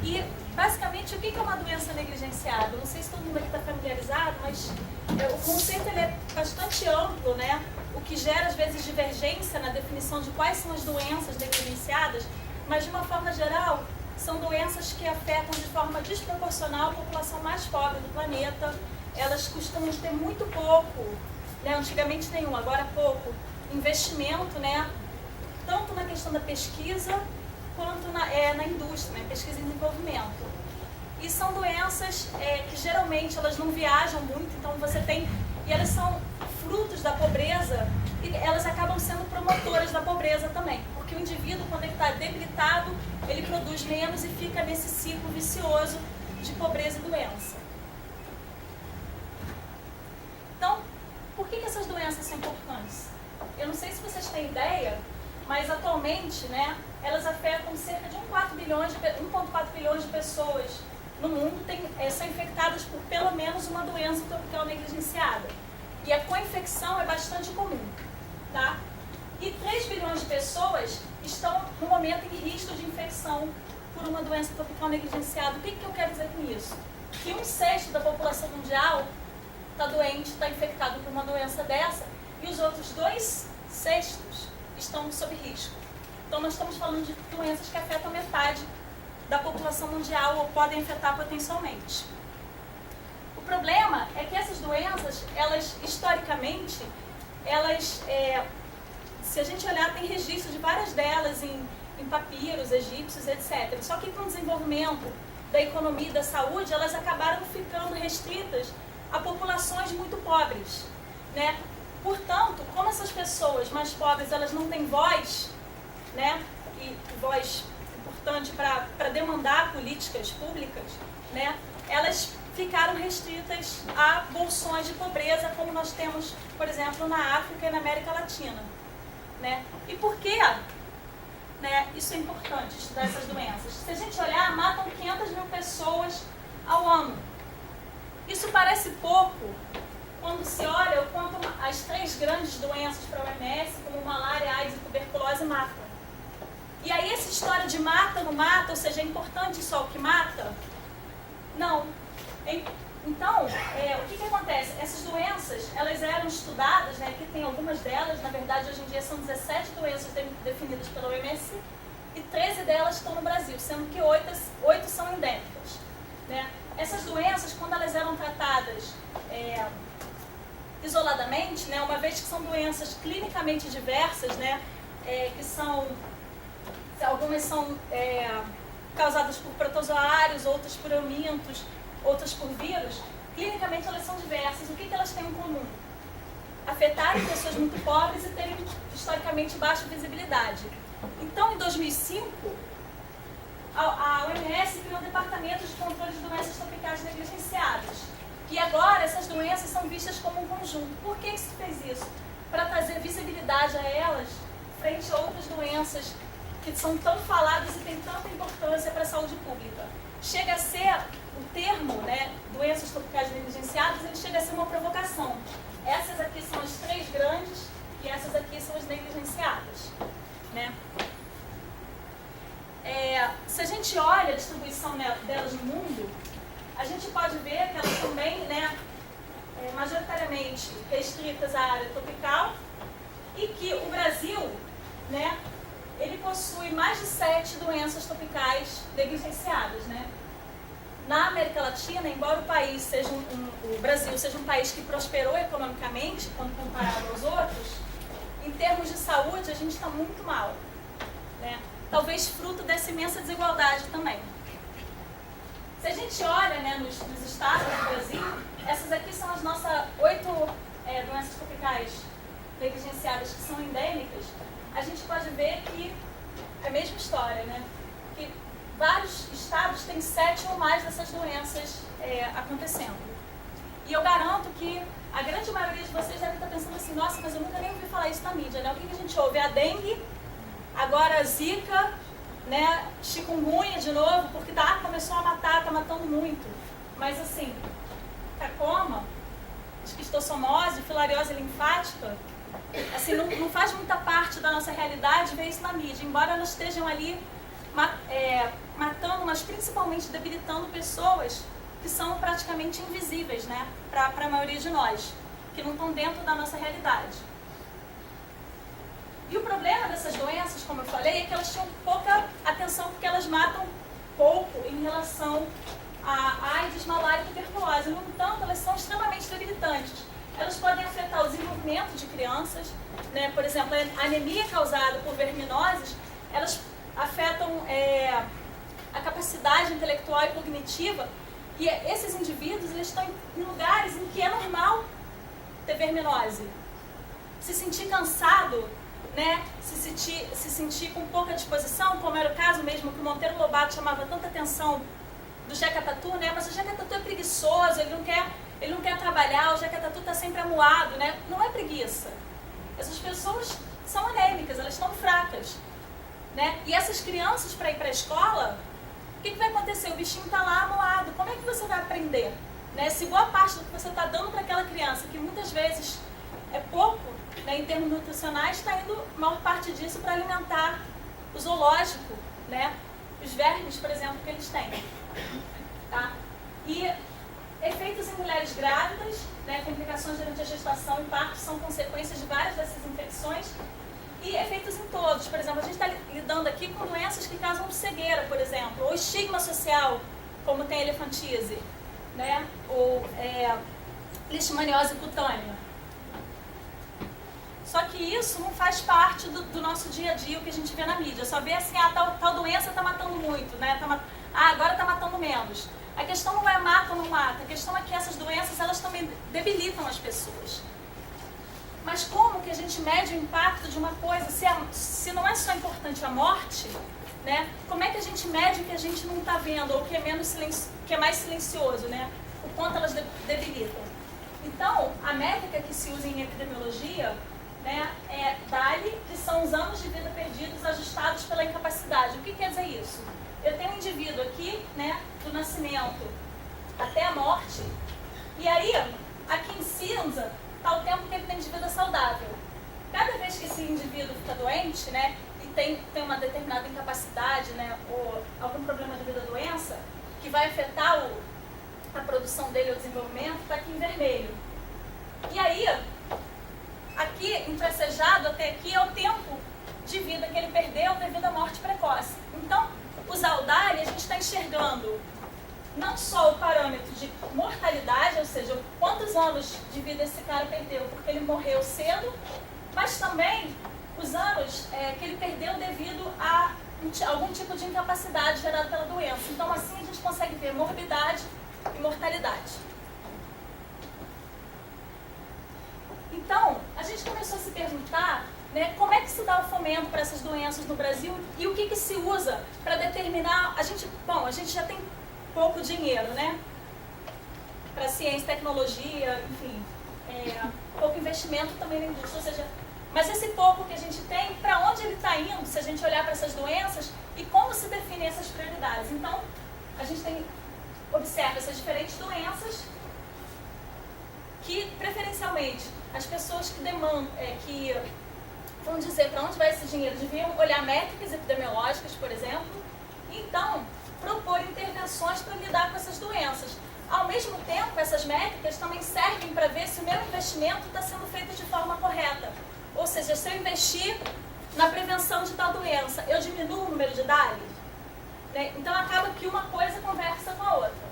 E, basicamente, o que é uma doença negligenciada? Não sei se todo mundo aqui está familiarizado, mas o conceito ele é bastante amplo, né? O que gera, às vezes, divergência na definição de quais são as doenças negligenciadas, mas, de uma forma geral, são doenças que afetam de forma desproporcional a população mais pobre do planeta. Elas costumam ter muito pouco, né? Antigamente nenhum, agora pouco, investimento, né? Tanto na questão da pesquisa, quanto na indústria, né? Pesquisa e desenvolvimento. E são doenças que geralmente elas não viajam muito, então você tem... E elas são frutos da pobreza e elas acabam sendo promotoras da pobreza também. Porque o indivíduo, quando ele está debilitado, ele produz menos e fica nesse ciclo vicioso de pobreza e doença. Então, por que essas doenças são importantes? Eu não sei se vocês têm ideia, mas atualmente, né, elas afetam cerca de 1,4 bilhões de pessoas no mundo, são infectadas por pelo menos uma doença tropical negligenciada. E a co-infecção é bastante comum, tá? E 3 bilhões de pessoas estão no momento em risco de infecção por uma doença tropical negligenciada. O que eu quero dizer com isso? Que 1/6 da população mundial está doente, está infectado por uma doença dessa, e os outros 2/6 estão sob risco. Então nós estamos falando de doenças que afetam metade da população mundial ou podem afetar potencialmente. O problema é que essas doenças, elas historicamente, se a gente olhar, tem registro de várias delas em papiros egípcios, etc. Só que com o desenvolvimento da economia e da saúde, elas acabaram ficando restritas a populações muito pobres, né? Portanto, como essas pessoas mais pobres, elas não têm voz, né? E voz importante para demandar políticas públicas, né? Elas ficaram restritas a bolsões de pobreza, como nós temos, por exemplo, na África e na América Latina, né? E por quê? Né? Isso é importante, estudar essas doenças. Se a gente olhar, matam 500 mil pessoas ao ano. Isso parece pouco quando se olha o quanto as 3 grandes doenças para a OMS, como malária, AIDS e tuberculose, matam. E aí essa história de mata, não mata, ou seja, é importante só o que mata? Não. Então, o que acontece? Essas doenças, elas eram estudadas, né? Aqui tem algumas delas, na verdade hoje em dia são 17 doenças definidas pela OMS e 13 delas estão no Brasil, sendo que 8 são endêmicas, né? Essas doenças, quando elas eram tratadas isoladamente, né? Uma vez que são doenças clinicamente diversas, né? Algumas são causadas por protozoários, outras por eumintos, outras por vírus, clinicamente elas são diversas. O que elas têm em comum? Afetarem pessoas muito pobres e terem historicamente baixa visibilidade. Então, em 2005, a OMS criou um departamento de controle de doenças tropicais negligenciadas. E agora essas doenças são vistas como um conjunto. Por que se fez isso? Para trazer visibilidade a elas frente a outras doenças que são tão faladas e têm tanta importância para a saúde pública. Chega a ser, o termo, né, doenças tropicais negligenciadas, ele chega a ser uma provocação. Essas aqui são as 3 grandes e essas aqui são as negligenciadas, né? Se a gente olha a distribuição delas no mundo, a gente pode ver que elas também, né, majoritariamente restritas à área tropical e que o Brasil, né, ele possui mais de 7 doenças tropicais negligenciadas, né? Na América Latina, embora o país seja o Brasil seja um país que prosperou economicamente, quando comparado aos outros, em termos de saúde, a gente está muito mal, né? Talvez fruto dessa imensa desigualdade também. Se a gente olha, né, nos estados do Brasil, essas aqui são as nossas 8 doenças tropicais negligenciadas que são endêmicas. A gente pode ver que é a mesma história, né? Que vários estados têm 7 ou mais dessas doenças acontecendo. E eu garanto que a grande maioria de vocês deve estar pensando assim, nossa, mas eu nunca nem ouvi falar isso na mídia, né? O que a gente ouve? A dengue, agora a zika, né? Chikungunya de novo, porque começou a matar, está matando muito. Mas assim, tracoma, esquistossomose, filariose linfática, assim, não faz muita parte da nossa realidade ver isso na mídia, embora elas estejam ali matando, mas principalmente debilitando pessoas que são praticamente invisíveis, né, para a maioria de nós, que não estão dentro da nossa realidade. E o problema dessas doenças, como eu falei, é que elas tinham pouca atenção porque elas matam pouco em relação a AIDS, malária e tuberculose. No entanto, elas são extremamente debilitantes. Elas podem afetar o desenvolvimento de crianças, né? Por exemplo, a anemia causada por verminoses, elas afetam a capacidade intelectual e cognitiva, e esses indivíduos eles estão em lugares em que é normal ter verminose. Se sentir cansado, né? se sentir com pouca disposição, como era o caso mesmo que o Monteiro Lobato chamava tanta atenção do Jeca Tatu, né? Mas o Jeca Tatu é preguiçoso, ele não quer trabalhar, o Jeca Tatu está sempre amuado, né? Não é preguiça. Essas pessoas são anêmicas, elas estão fracas, né? E essas crianças, para ir para a escola, o que vai acontecer? O bichinho está lá amuado. Como é que você vai aprender? Né? Se boa parte do que você está dando para aquela criança, que muitas vezes é pouco, né, em termos nutricionais, está indo a maior parte disso para alimentar o zoológico, né? Os vermes, por exemplo, que eles têm. Tá? E efeitos em mulheres grávidas, né, complicações durante a gestação e parto são consequências de várias dessas infecções. E efeitos em todos. Por exemplo, a gente está lidando aqui com doenças que causam cegueira, por exemplo, ou estigma social, como tem a elefantise, né? Ou leishmaniose cutânea. Só que isso não faz parte do nosso dia a dia, o que a gente vê na mídia. Só vê assim, tal doença está matando muito, né? Agora está matando menos. A questão não é mata ou não mata, a questão é que essas doenças elas também debilitam as pessoas. Mas como que a gente mede o impacto de uma coisa, se não é só importante a morte, né? Como é que a gente mede o que a gente não está vendo, ou que é mais silencioso, né? O quanto elas debilitam. Então, a métrica que se usa em epidemiologia, né, é DALY, que são os anos de vida perdidos ajustados pela incapacidade. O que quer dizer isso? Eu tenho um indivíduo aqui, né, do nascimento até a morte, e aí, aqui em cinza, está o tempo que ele tem de vida saudável. Cada vez que esse indivíduo fica doente, né, e tem uma determinada incapacidade, né, ou algum problema devido à doença, que vai afetar a produção dele ou o desenvolvimento, está aqui em vermelho. E aí, aqui, entressejado até aqui, é o tempo de vida que ele perdeu devido à morte precoce. Então, usar o DALY, a gente está enxergando não só o parâmetro de mortalidade, ou seja, quantos anos de vida esse cara perdeu porque ele morreu cedo, mas também os anos que ele perdeu devido a algum tipo de incapacidade gerada pela doença. Então, assim, a gente consegue ver morbidade e mortalidade. Então, a gente começou a se perguntar, né, como é que se dá o fomento para essas doenças no Brasil e o que se usa para determinar... A gente já tem pouco dinheiro, né? Para ciência, tecnologia, enfim, pouco investimento também na indústria, ou seja, mas esse pouco que a gente tem, para onde ele está indo, se a gente olhar para essas doenças e como se definem essas prioridades. Então, a gente observa essas diferentes doenças que, preferencialmente, as pessoas que demandam, que vão dizer para onde vai esse dinheiro, deviam olhar métricas epidemiológicas, por exemplo, e então propor intervenções para lidar com essas doenças. Ao mesmo tempo, essas métricas também servem para ver se o meu investimento está sendo feito de forma correta. Ou seja, se eu investir na prevenção de tal doença, eu diminuo o número de DALI? Né? Então acaba que uma coisa conversa com a outra.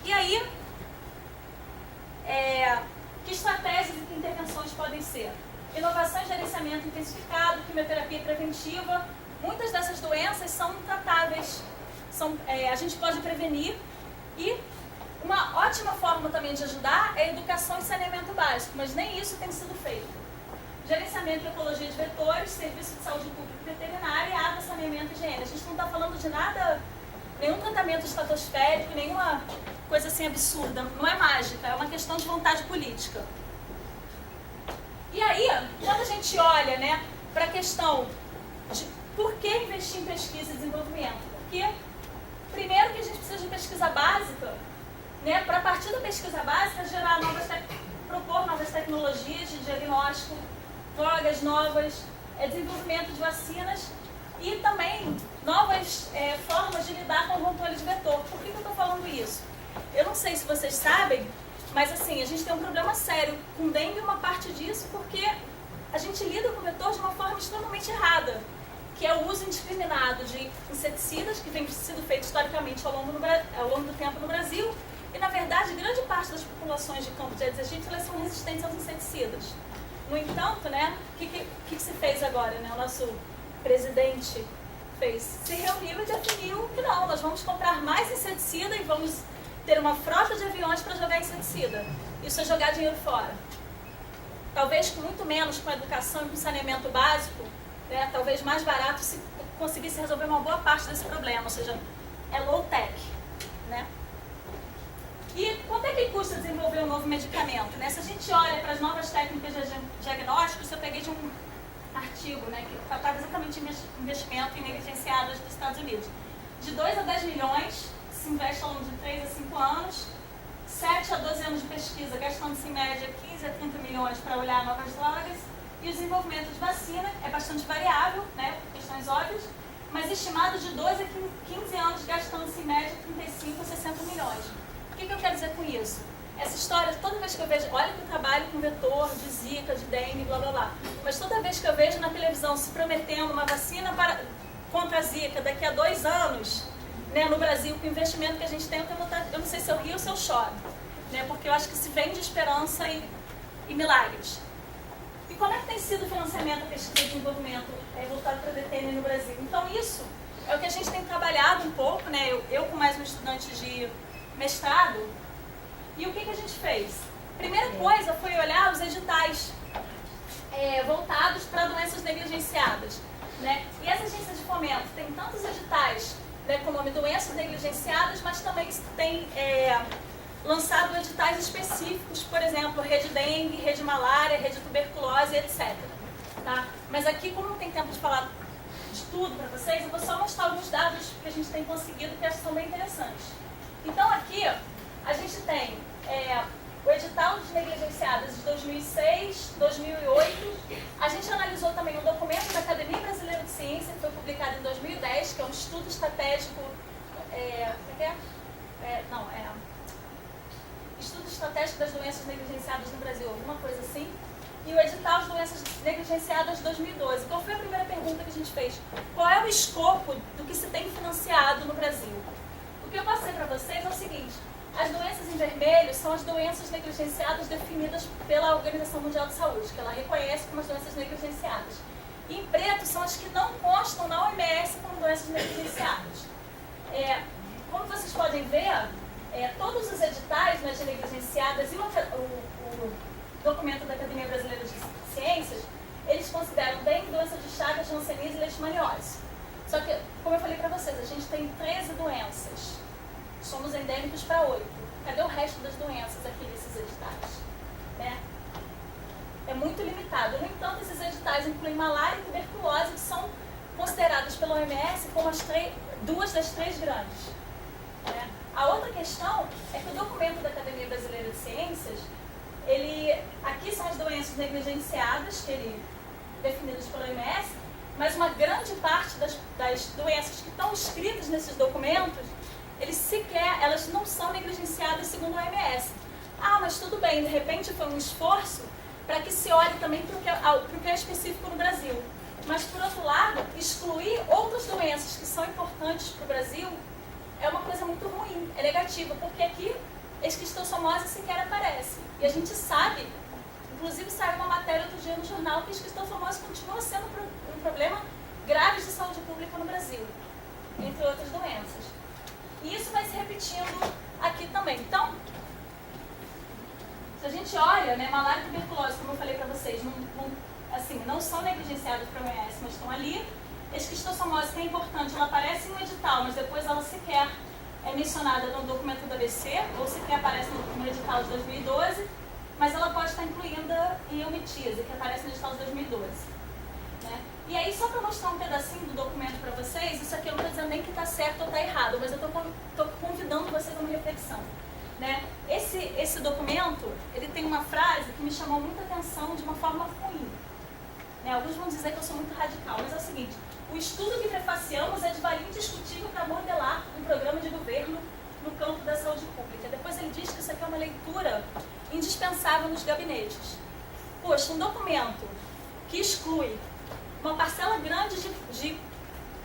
E aí, que estratégias e que intervenções podem ser? Inovação e gerenciamento intensificado, quimioterapia preventiva. Muitas dessas doenças são tratáveis, a gente pode prevenir. E uma ótima forma também de ajudar é educação e saneamento básico, mas nem isso tem sido feito. Gerenciamento e ecologia de vetores, serviço de saúde pública e veterinária, água, saneamento e higiene. A gente não está falando de nada, nenhum tratamento estratosférico, nenhuma coisa assim absurda. Não é mágica, é uma questão de vontade política. E aí, quando a gente olha, né, para a questão de por que investir em pesquisa e desenvolvimento? Porque, primeiro, que a gente precisa de pesquisa básica, né, para a partir da pesquisa básica gerar propor novas tecnologias de diagnóstico, drogas novas, desenvolvimento de vacinas e também novas formas de lidar com o controle de vetor. Por que eu estou falando isso? Eu não sei se vocês sabem, mas assim, a gente tem um problema sério com dengue, uma parte disso, porque a gente lida com o vetor de uma forma extremamente errada, que é o uso indiscriminado de inseticidas, que vem sido feito historicamente ao longo do tempo no Brasil, e na verdade, grande parte das populações de Campos de Aedes aegypti, elas são resistentes aos inseticidas. No entanto, né, o que se fez agora? Né? O nosso presidente se reuniu e definiu que não, nós vamos comprar mais inseticida e vamos ter uma frota de aviões para jogar inseticida. Isso é jogar dinheiro fora. Talvez com muito menos, com educação e com saneamento básico, né, talvez mais barato se conseguisse resolver uma boa parte desse problema, ou seja, é low-tech. Né? E quanto é que custa desenvolver um novo medicamento? Né? Se a gente olha para as novas técnicas de diagnóstico, isso eu peguei de um artigo, né, que tratava exatamente de investimento em negligenciadas dos Estados Unidos. De 2 a 10 milhões se investe ao longo de 3 a 5 anos, 7 a 12 anos de pesquisa, gastando-se em média 15 a 30 milhões para olhar novas drogas, e o desenvolvimento de vacina é bastante variável, né, por questões óbvias, mas estimado de 12 a 15 anos, gastando-se em média 35 a 60 milhões. O que eu quero dizer com isso? Essa história, toda vez que eu vejo, olha que eu trabalho com vetor, de zika, de dengue, blá blá blá, mas toda vez que eu vejo na televisão se prometendo uma vacina contra a zika daqui a 2 anos, né, no Brasil, com o investimento que a gente tem, eu não sei se eu rio ou se eu choro, né, porque eu acho que se vende esperança e milagres. E como é que tem sido o financiamento da pesquisa e desenvolvimento voltado para a DTN no Brasil? Então isso é o que a gente tem trabalhado um pouco, né, eu com mais um estudante de mestrado. E o que a gente fez? Primeira coisa foi olhar os editais voltados para doenças negligenciadas. Né? E as agências de fomento têm tantos editais, né, com o nome doenças negligenciadas, mas também tem lançado editais específicos, por exemplo, rede dengue, rede malária, rede tuberculose, etc. Tá? Mas aqui, como não tem tempo de falar de tudo para vocês, eu vou só mostrar alguns dados que a gente tem conseguido que são bem interessantes. Então aqui a gente tem o edital de negligenciadas de 2006, 2008. A gente analisou também um documento da Academia Brasileira de Ciência, que foi publicado em 2010, que é um estudo estratégico... Estudo estratégico das doenças negligenciadas no Brasil, alguma coisa assim. E o edital de doenças negligenciadas de 2012. Qual foi a primeira pergunta que a gente fez? Qual é o escopo do que se tem financiado no Brasil? O que eu passei para vocês é o seguinte: as doenças em vermelho são as doenças negligenciadas definidas pela Organização Mundial de Saúde, que ela reconhece como as doenças negligenciadas. E em preto são as que não constam na OMS como doenças negligenciadas. Como vocês podem ver, todos os editais, né, de negligenciadas e o documento da Academia Brasileira de Ciências, eles consideram dengue, doença de Chagas, Jansenise e leishmaniose. Só que, como eu falei para vocês, a gente tem 13 doenças. Somos endêmicos para 8. Cadê o resto das doenças aqui nesses editais? Né? É muito limitado. No entanto, esses editais incluem malária e tuberculose, que são consideradas pela OMS como duas das 3 grandes. Né? A outra questão é que o documento da Academia Brasileira de Ciências, aqui são as doenças negligenciadas, definidas pela OMS, mas uma grande parte das doenças que estão escritas nesses documentos, elas não são negligenciadas segundo a OMS. Ah, mas tudo bem, de repente foi um esforço para que se olhe também para o que é específico no Brasil. Mas, por outro lado, excluir outras doenças que são importantes para o Brasil é uma coisa muito ruim, é negativa, porque aqui esquistossomose sequer aparece. E a gente sabe, inclusive saiu uma matéria outro dia no jornal, que a esquistossomose continua sendo um problema grave de saúde pública no Brasil, entre outras doenças. E isso vai se repetindo aqui também. Então, se a gente olha, né, malária e tuberculose, como eu falei para vocês, não são negligenciadas para a OMS, mas estão ali. Esquistossomose, que é importante, ela aparece em um edital, mas depois ela sequer é mencionada no documento do ABC, ou sequer aparece no edital de 2012, mas ela pode estar incluída em eumetíase, que aparece no edital de 2012. Né? E aí, só para mostrar um pedacinho do documento para vocês, isso aqui eu não estou dizendo nem que está certo ou está errado, mas eu estou convidando vocês a uma reflexão. Né? Esse documento, ele tem uma frase que me chamou muita atenção de uma forma ruim. Né? Alguns vão dizer que eu sou muito radical, mas é o seguinte: o estudo que prefaciamos é de valia indiscutível para modelar um programa de governo no campo da saúde pública. Depois ele diz que isso aqui é uma leitura indispensável nos gabinetes. Poxa, um documento que exclui uma parcela grande de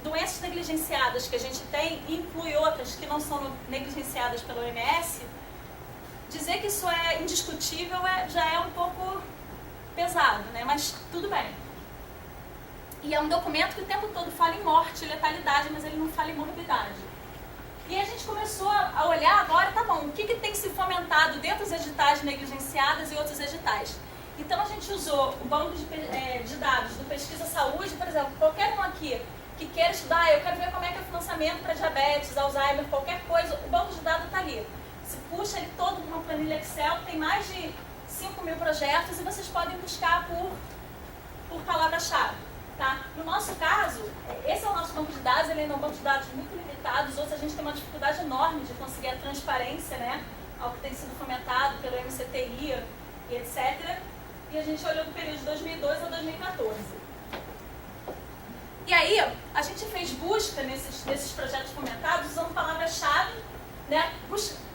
doenças negligenciadas que a gente tem e inclui outras que não são negligenciadas pela OMS, dizer que isso é indiscutível já é um pouco pesado, né? Mas tudo bem. E é um documento que o tempo todo fala em morte e letalidade, mas ele não fala em morbidade. E a gente começou a olhar agora, tá bom, o que tem se fomentado dentro dos editais de negligenciadas e outros editais? Então a gente usou o banco de dados do Pesquisa Saúde, por exemplo, qualquer um aqui que queira estudar, eu quero ver como é que é o financiamento para diabetes, Alzheimer, qualquer coisa, o banco de dados está ali. Você puxa ele todo numa planilha Excel, tem mais de 5.000 projetos e vocês podem buscar por palavra-chave. Tá? No nosso caso, esse é o nosso banco de dados, ele ainda é um banco de dados muito limitado, os outros a gente tem uma dificuldade enorme de conseguir a transparência, né, ao que tem sido fomentado pelo MCTI e etc. E a gente olhou do período de 2012 a 2014. E aí, a gente fez busca nesses projetos fomentados usando palavra-chave, né,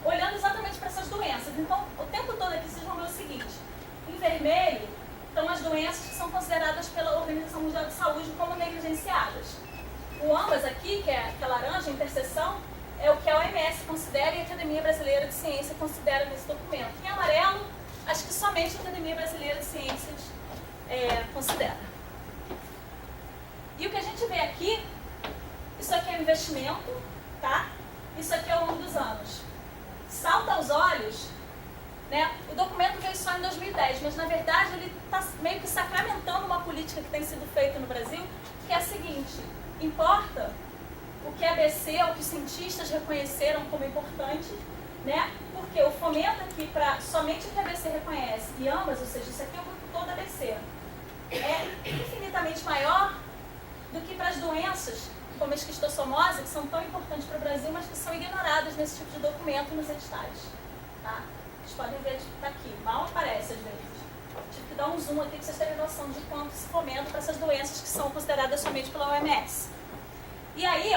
olhando exatamente para essas doenças. Então, o tempo todo aqui vocês vão ver o seguinte: em vermelho estão as doenças que são consideradas pela Organização Mundial de Saúde como negligenciadas. O ambas aqui, que é laranja, a interseção, é o que a OMS considera e a Academia Brasileira de Ciência considera nesse documento. Em amarelo, acho que somente a Academia Brasileira de Ciências considera. E o que a gente vê aqui, isso aqui é um investimento, tá? Isso aqui é ao longo dos anos. Salta aos olhos, né? O documento veio só em 2010, mas na verdade ele está meio que sacramentando uma política que tem sido feita no Brasil, que é a seguinte: importa o que a ABC, o que os cientistas reconheceram como importante, né? Porque o fomento aqui para somente o que a ABC reconhece e ambas, ou seja, isso aqui é o grupo todo da ABC, é infinitamente maior do que para as doenças como a esquistossomose, que são tão importantes para o Brasil, mas que são ignoradas nesse tipo de documento nos editais. Tá? Vocês podem ver que está aqui, mal aparece às vezes. Tive que dar um zoom aqui para vocês terem noção de quanto se fomenta para essas doenças que são consideradas somente pela OMS. E aí,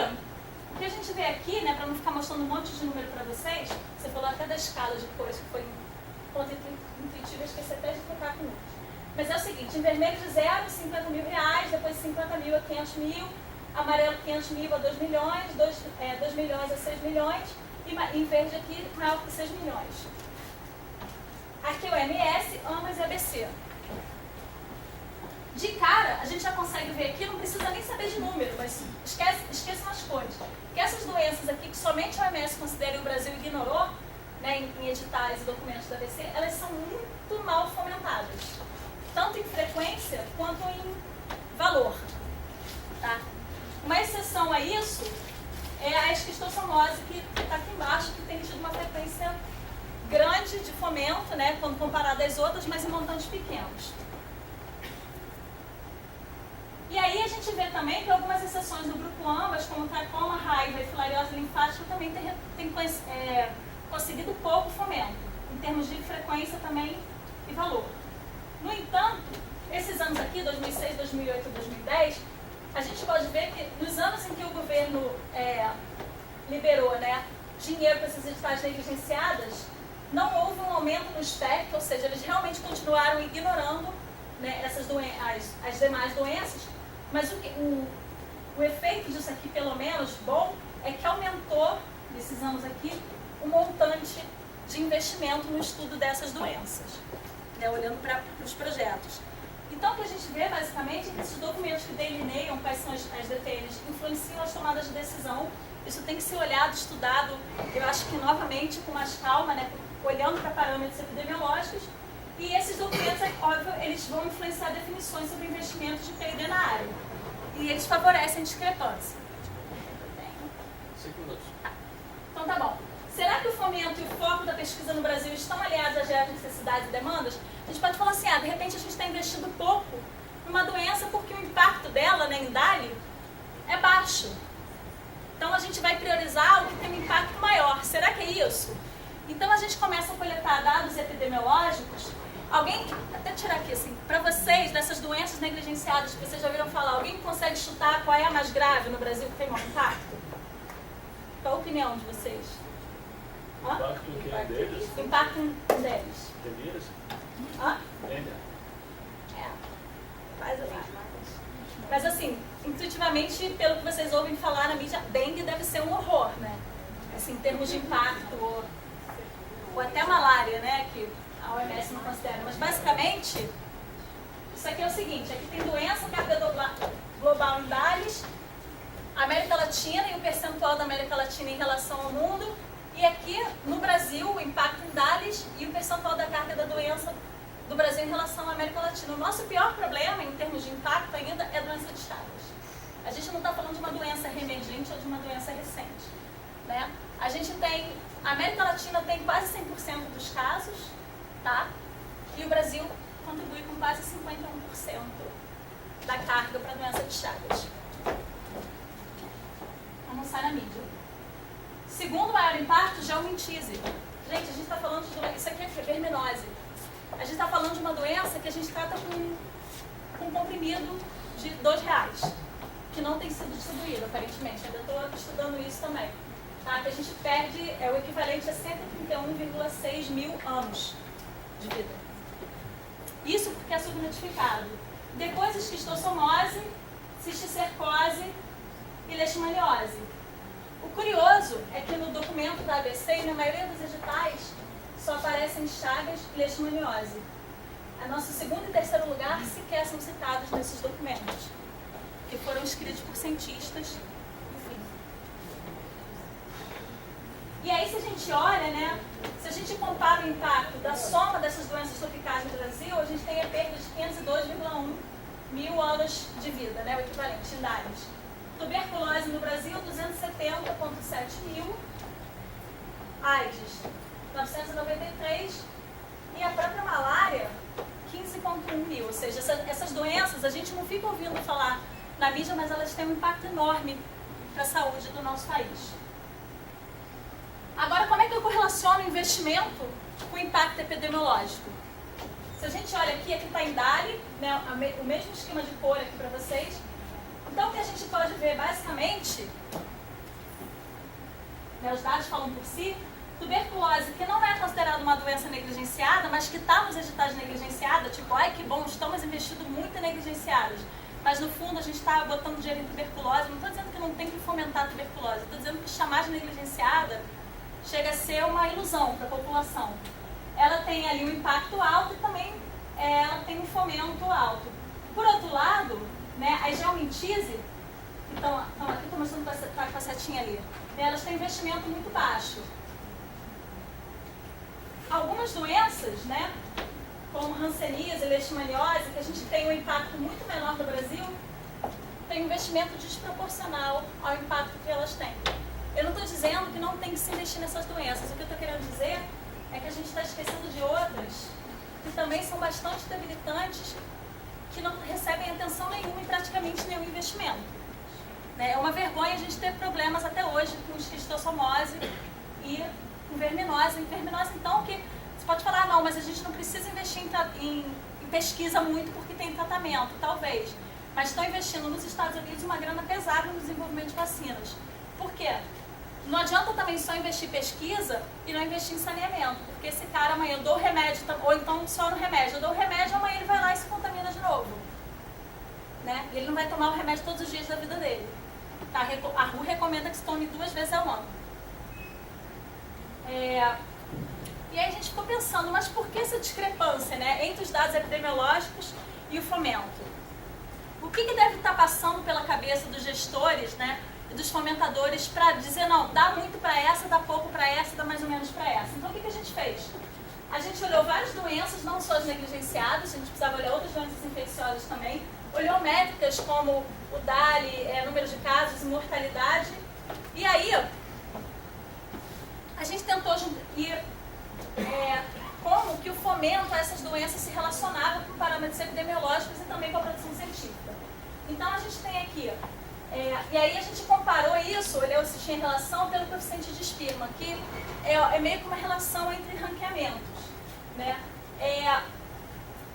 o que a gente vê aqui, né, para não ficar mostrando um monte de número para vocês, você falou até da escala de cores, que foi contra-intuitivo, eu esqueci até de trocar com números. Mas é o seguinte: em vermelho de 0, 50 mil reais, depois 50 mil a 500 mil, amarelo 500 mil a 2 milhões, 2 milhões a 6 milhões, e em verde aqui maior que 6 milhões. Aqui é o MS, ambas e ABC. De cara, a gente já consegue ver aqui, não precisa nem saber de número, mas esqueçam as cores. Que essas doenças aqui, que somente a OMS considera e o Brasil ignorou, né, em editais e documentos da ABC, elas são muito mal fomentadas. Tanto em frequência quanto em valor. Tá? Uma exceção a isso é a esquistossomose, que está aqui embaixo, que tem tido uma frequência grande de fomento, né, quando comparada às outras, mas em montantes pequenos. E aí a gente vê também que algumas exceções do grupo ambas, como tracoma, raiva e filariose linfática, também tem conseguido pouco fomento, em termos de frequência também e valor. No entanto, esses anos aqui, 2006, 2008 e 2010, a gente pode ver que nos anos em que o governo liberou, né, dinheiro para essas editais negligenciadas, não houve um aumento no espectro, ou seja, eles realmente continuaram ignorando, né, as demais doenças, Mas o efeito disso aqui, pelo menos, bom, é que aumentou, nesses anos aqui, o montante de investimento no estudo dessas doenças, né, olhando para os projetos. Então, o que a gente vê, basicamente, é que esses documentos que delineiam quais são as DTNs influenciam as tomadas de decisão. Isso tem que ser olhado, estudado, eu acho que, novamente, com mais calma, né, olhando para parâmetros epidemiológicos. E esses documentos, é óbvio, eles vão influenciar definições sobre investimentos de P&D na área. E eles favorecem a discrepância. 5 minutos. Então tá bom. Será que o fomento e o foco da pesquisa no Brasil estão aliados às reais necessidades e demandas? A gente pode falar assim, de repente a gente está investindo pouco numa doença porque o impacto dela, né, em DALI, é baixo. Então a gente vai priorizar o que tem um impacto maior. Será que é isso? Então a gente começa a coletar dados epidemiológicos. Alguém, até tirar aqui assim, para vocês, dessas doenças negligenciadas que vocês já ouviram falar, alguém consegue chutar qual é a mais grave no Brasil que tem um impacto? Qual a opinião de vocês? Hã? Impacto em quem deles? Impacto deles. Temias? Hã? Tênia. Faz lá. Mas assim, intuitivamente, pelo que vocês ouvem falar na mídia, dengue deve ser um horror, né? Assim, em termos de impacto, ou até malária, né? Que a OMS não considera. Mas basicamente, isso aqui é o seguinte, aqui tem doença, carga global em DALIs, América Latina e o percentual da América Latina em relação ao mundo, e aqui no Brasil o impacto em DALIs e o percentual da carga da doença do Brasil em relação à América Latina. O nosso pior problema em termos de impacto ainda é a doença de Chagas. A gente não está falando de uma doença reemergente ou de uma doença recente, né? A gente tem, a América Latina tem quase 100% dos casos, tá? E o Brasil contribui com quase 51% da carga para a doença de Chagas. Não sai na mídia. Segundo maior impacto, geomintise. Gente, a gente está falando de doença, isso aqui é verminose. A gente está falando de uma doença que a gente trata com um comprimido de R$2, que não tem sido distribuído, aparentemente. Ainda estou estudando isso também. Tá? Que a gente perde, é o equivalente a 131,6 mil anos de vida. Isso porque é subnotificado. Depois, esquistossomose, cisticercose e leishmaniose. O curioso é que no documento da ABC e na maioria dos editais só aparecem Chagas e leishmaniose. A nosso segundo e terceiro lugar sequer são citados nesses documentos, que foram escritos por cientistas, enfim. E aí, se a gente olha, né, se a gente compara o impacto da soma dessas doenças tropicais no Brasil, a gente tem a perda de 502,1 mil anos de vida, né, o equivalente em DALIs. Tuberculose no Brasil, 270,7 mil. AIDS, 993. E a própria malária, 15,1 mil. Ou seja, essas doenças, a gente não fica ouvindo falar na mídia, mas elas têm um impacto enorme para a saúde do nosso país. Agora, como é que eu correlaciono o investimento com o impacto epidemiológico? Se a gente olha aqui está em DALI, né, o mesmo esquema de cor aqui para vocês. Então, o que a gente pode ver, basicamente, né, os dados falam por si, tuberculose, que não é considerada uma doença negligenciada, mas que está nos editais negligenciada, tipo, ai que bom, estamos investindo muito em negligenciadas, mas no fundo a gente está botando dinheiro em tuberculose. Não estou dizendo que não tem que fomentar a tuberculose, estou dizendo que chamar de negligenciada chega a ser uma ilusão para a população. Ela tem ali um impacto alto e também ela tem um fomento alto. Por outro lado, né, a geomintise, então aqui estou mostrando com a setinha ali, né, elas têm investimento muito baixo. Algumas doenças, né, como hanseníase e leishmaniose, que a gente tem um impacto muito menor no Brasil, tem um investimento desproporcional ao impacto que elas têm. Eu não estou dizendo que não tem que se investir nessas doenças. O que eu estou querendo dizer é que a gente está esquecendo de outras que também são bastante debilitantes, que não recebem atenção nenhuma e praticamente nenhum investimento. É uma vergonha a gente ter problemas até hoje com esquistossomose e com verminose. Em verminose, então, que você pode falar, não, mas a gente não precisa investir em pesquisa muito porque tem tratamento, talvez. Mas estão investindo nos Estados Unidos uma grana pesada no desenvolvimento de vacinas. Por quê? Não adianta também só investir em pesquisa e não investir em saneamento, porque esse cara amanhã eu dou o remédio, ou então só no remédio, eu dou o remédio, amanhã ele vai lá e se contamina de novo. Né? E ele não vai tomar o remédio todos os dias da vida dele. Tá? A RU recomenda que se tome 2 vezes ao ano. E aí a gente ficou pensando, mas por que essa discrepância, né, entre os dados epidemiológicos e o fomento? O que deve estar passando pela cabeça dos gestores, né, e dos fomentadores para dizer, não, dá muito para essa, dá pouco para essa, dá mais ou menos para essa? Então o que a gente fez? A gente olhou várias doenças, não só as negligenciadas, a gente precisava olhar outras doenças infecciosas também, olhou métricas como o DALI, número de casos, mortalidade, e aí a gente tentou ir como que o fomento a essas doenças se relacionava com parâmetros epidemiológicos e também com a produção científica. Então a gente tem aqui, e aí a gente comparou isso, olhou se tinha relação pelo coeficiente de Spearman, que é meio que uma relação entre ranqueamentos, né?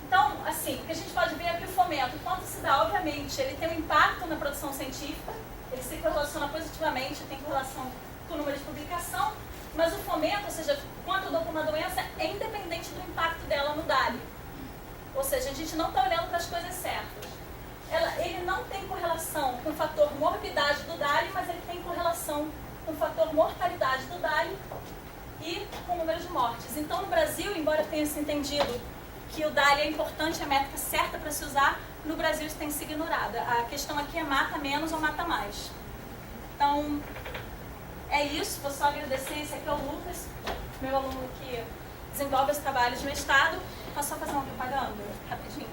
Então, assim, o que a gente pode ver é que o fomento, quanto se dá, obviamente, ele tem um impacto na produção científica, ele se correlaciona positivamente, tem correlação com o número de publicação, mas o fomento, ou seja, quanto eu dou para uma doença, é independente do impacto dela no DALI. Ou seja, a gente não está olhando para as coisas certas. Ele não tem correlação com o fator morbidade do DALI, mas ele tem correlação com o fator mortalidade do DALI e com o número de mortes. Então, no Brasil, embora tenha se entendido que o DALI é importante, é a métrica certa para se usar, no Brasil isso tem sido ignorado. A questão aqui é mata menos ou mata mais. Então, é isso. Vou só agradecer. Esse aqui é o Lucas, meu aluno que desenvolve os trabalhos de mestrado. Posso só fazer uma propaganda rapidinho?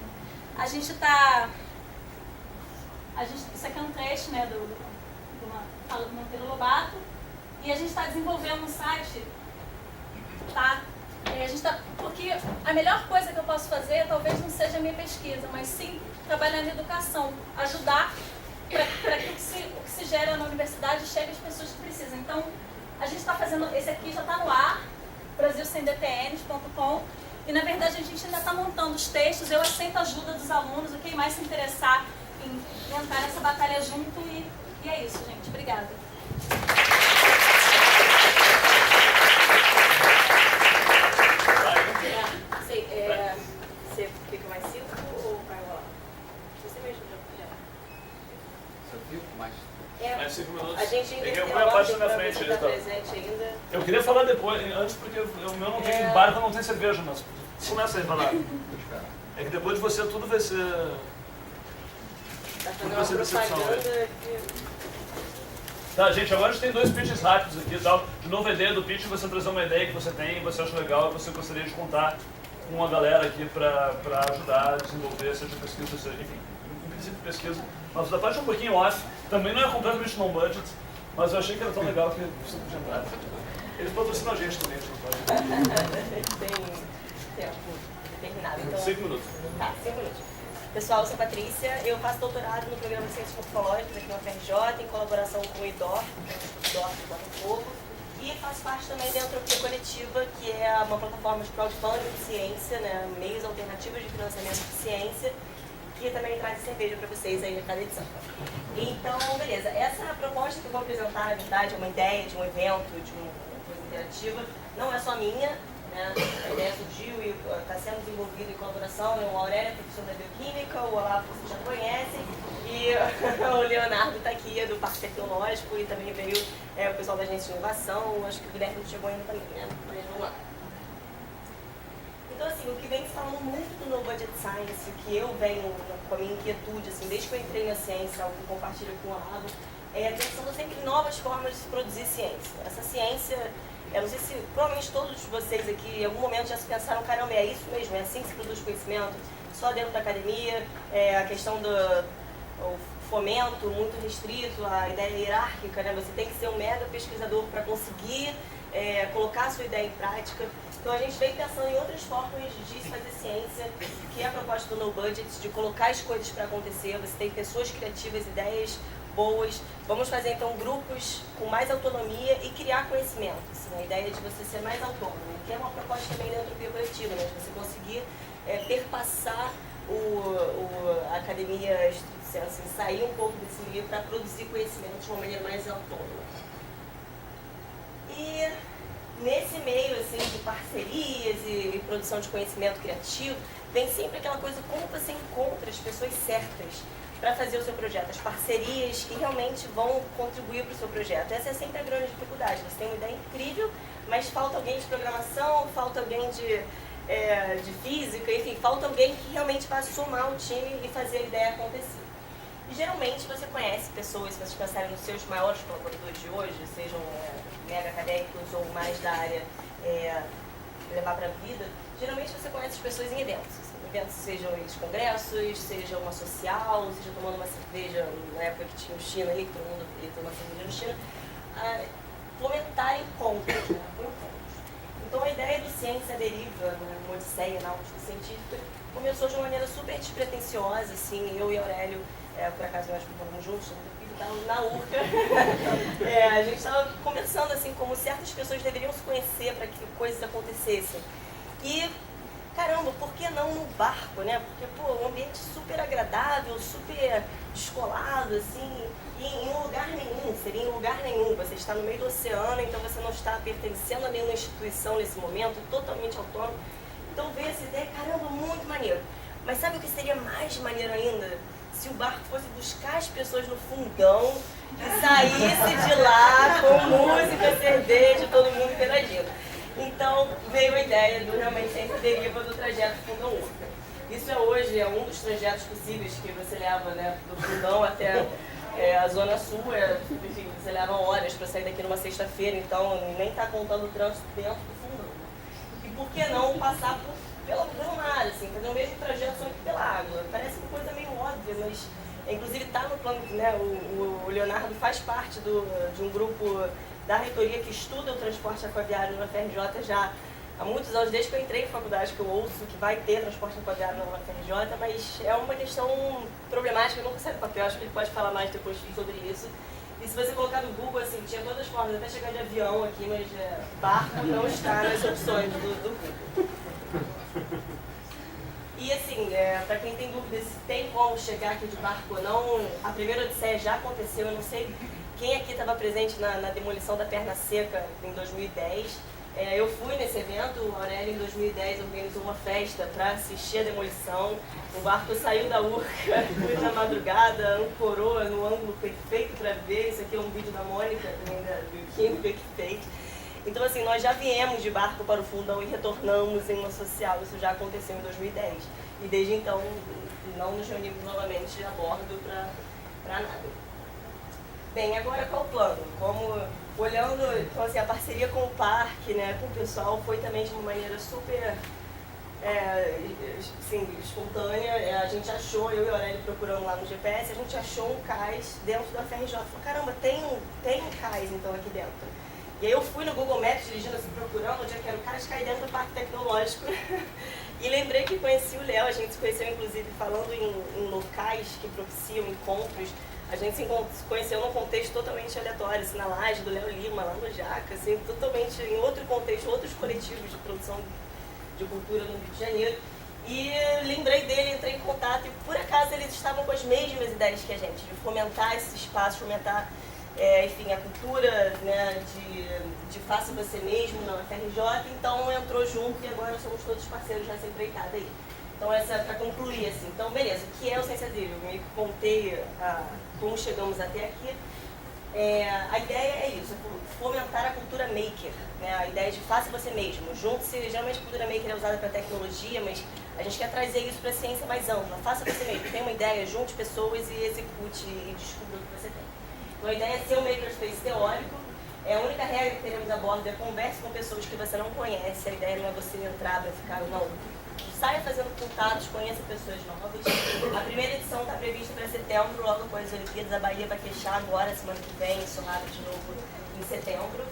Isso aqui é um trecho, né, de uma fala do Monteiro Lobato, e a gente está desenvolvendo um site, tá? Porque a melhor coisa que eu posso fazer talvez não seja a minha pesquisa, mas sim trabalhar na educação, ajudar para que o que se gera na universidade chegue às pessoas que precisam. Então, a gente está fazendo, esse aqui já está no ar, brasilsemdtns.com, e na verdade a gente ainda está montando os textos. Eu aceito a ajuda dos alunos, quem mais se interessar em entrar nessa batalha junto, e é isso, gente. Obrigada. Você fica mais 5 ou vai lá? Você mesmo já. Eu fico mais. Mais 5 minutos. A gente ainda tem uma parte na pra frente. você estar presente ainda. Eu queria falar depois, antes, porque o meu não tem barco, não tem cerveja, mas começa aí a falar. É que depois de você tudo vai ser... Tá fazendo uma propaganda que... Tá, gente, agora a gente tem 2 pitches rápidos aqui e tal. De novo, a ideia do pitch é você trazer uma ideia que você tem, você acha legal, que você gostaria de contar com a galera aqui para ajudar a desenvolver, seja pesquisa, seja, enfim, em princípio pesquisa. Mas da parte um pouquinho off, também não é completamente no budget, mas eu achei que era tão legal que você podia entrar. Eles patrocinam a gente também, não pode. Tem tempo determinado. Então, 5 minutos. Tá, 5 minutos. Pessoal, eu sou a Patrícia, eu faço doutorado no programa de Ciências Morfológicas aqui no UFRJ, em colaboração com o IDOR, do Botafogo, e faço parte também da Entropia Coletiva, que é uma plataforma de crowdfunding de ciência, né, meios alternativos de financiamento de ciência, que também traz cerveja para vocês aí a cada edição. Então, beleza, essa proposta que eu vou apresentar, na verdade, é uma ideia de um evento, de uma coisa interativa, não é só minha. A ideia surgiu e está sendo desenvolvida em colaboração. O Aurélio é professor da Bioquímica, o Olavo vocês já conhecem, e o Leonardo está aqui, do Parque Tecnológico, e também veio o pessoal da Agência de Inovação. Acho que o Guilherme não chegou ainda também, né? Mas vamos lá. Então, assim, o que vem se falando muito do No Budget Science, o que eu venho com a minha inquietude, assim, desde que eu entrei na ciência, algo que eu compartilho com o Olavo, é pensando sempre em novas formas de se produzir ciência. Essa ciência... Eu não sei se provavelmente todos vocês aqui em algum momento já se pensaram, caramba, é isso mesmo, é assim que se produz conhecimento, só dentro da academia, a questão do fomento muito restrito, a ideia hierárquica, né? Você tem que ser um mega pesquisador para conseguir colocar a sua ideia em prática. Então a gente vem pensando em outras formas de se fazer ciência, que é a proposta do No Budget, de colocar as coisas para acontecer. Você tem pessoas criativas, ideias boas. Vamos fazer então grupos com mais autonomia e criar conhecimento. Assim, a ideia de você ser mais autônomo, que é uma proposta também da entropia coletiva, né? De você conseguir perpassar a academia, assim, sair um pouco desse meio para produzir conhecimento de uma maneira mais autônoma. E nesse meio assim, de parcerias e produção de conhecimento criativo, vem sempre aquela coisa, como você encontra as pessoas certas para fazer o seu projeto, as parcerias que realmente vão contribuir para o seu projeto. Essa é sempre a grande dificuldade. Você tem uma ideia incrível, mas falta alguém de programação, falta alguém de física, enfim, falta alguém que realmente vá somar o time e fazer a ideia acontecer. E geralmente você conhece pessoas, se vocês pensarem nos seus maiores colaboradores de hoje, sejam mega acadêmicos ou mais da área levar para a vida, geralmente você conhece as pessoas em eventos. Eventos, sejam eles congressos, seja uma social, seja tomando uma cerveja, na época que tinha o China ali, que todo mundo ia tomar cerveja no China, fomentar encontros, né? Então a ideia do Ciência à Deriva, uma odisseia náutica científica, começou de uma maneira super despretensiosa, assim, eu e Aurélio, por acaso nós ficamos juntos, estávamos na URCA, a gente estava conversando assim, como certas pessoas deveriam se conhecer para que coisas acontecessem. E, caramba, por que não no barco, né? Porque, pô, um ambiente super agradável, super descolado, assim, e em um lugar nenhum, seria em lugar nenhum. Você está no meio do oceano, então você não está pertencendo a nenhuma instituição nesse momento, totalmente autônomo. Então veio essa ideia, caramba, muito maneiro. Mas sabe o que seria mais maneiro ainda? Se o barco fosse buscar as pessoas no fundão e saísse de lá com música, cerveja, todo mundo interagindo. Então veio a ideia do realmente Ciência à Deriva do trajeto Fundão-URCA. Isso hoje é um dos trajetos possíveis que você leva, né, do fundão até a Zona Sul. Enfim, você leva horas para sair daqui numa sexta-feira, então nem está contando o trânsito dentro do fundão. E por que não passar pelo mar, assim, fazer o mesmo trajeto só que pela água? Parece uma coisa meio óbvia, mas inclusive está no plano, né, o Leonardo faz parte de um grupo da reitoria que estuda o transporte aquaviário na FRJ já há muitos anos, desde que eu entrei em faculdade, que eu ouço que vai ter transporte aquaviário na FRJ, mas é uma questão problemática, não sai do papel, acho que ele pode falar mais depois sobre isso. E se você colocar no Google, assim, tinha todas as formas, até chegar de avião aqui, mas barco não está nas opções do Google. E assim, para quem tem dúvida se tem como chegar aqui de barco ou não, a primeira odisseia já aconteceu, eu não sei quem aqui estava presente na demolição da Perna Seca em 2010. Eu fui nesse evento, o Aurélio em 2010 organizou uma festa para assistir a demolição. O barco saiu da URCA, fui na madrugada, ancorou no ângulo perfeito para ver. Isso aqui é um vídeo da Mônica, também do Química que fez. Então assim, nós já viemos de barco para o fundão e retornamos em uma social, isso já aconteceu em 2010. E desde então não nos reunimos novamente a bordo para nada. Bem, agora qual o plano? Olhando, então, assim, a parceria com o parque, né, com o pessoal, foi também de uma maneira super assim, espontânea. A gente achou, eu e o Aurélio procurando lá no GPS, a gente achou um cais dentro da FRJ. Falei, caramba, tem um cais então aqui dentro. E aí eu fui no Google Maps, dirigindo assim, procurando onde é que era o cais, caí dentro do Parque Tecnológico. E lembrei que conheci o Léo, a gente se conheceu inclusive falando em locais que propiciam encontros. A gente se conheceu num contexto totalmente aleatório, assim, na laje do Léo Lima, lá no Jaca, assim, totalmente em outro contexto, outros coletivos de produção de cultura no Rio de Janeiro. E lembrei dele, entrei em contato e por acaso eles estavam com as mesmas ideias que a gente, de fomentar esse espaço, fomentar, enfim, a cultura, né, de faça você mesmo na FRJ, então entrou junto e agora somos todos parceiros nessa empreitada aí. Então essa é para concluir, assim. Então beleza, o que é o Ciência à Deriva? Eu meio que contei como chegamos até aqui. A ideia é isso, fomentar a cultura maker, né? A ideia de faça você mesmo. Junte-se, geralmente a cultura maker é usada para tecnologia, mas a gente quer trazer isso para a ciência mais ampla. Faça você mesmo, tem uma ideia, junte pessoas e execute e descubra o que você tem. Então a ideia é ser um makerspace teórico. A única regra que teremos a bordo é converse com pessoas que você não conhece. A ideia não é você entrar para ficar, não. Saia fazendo contatos, conheça pessoas novas. A primeira edição está prevista para setembro, logo após as Olimpíadas. A Bahia vai fechar agora, semana que vem, Sorrado de novo em setembro.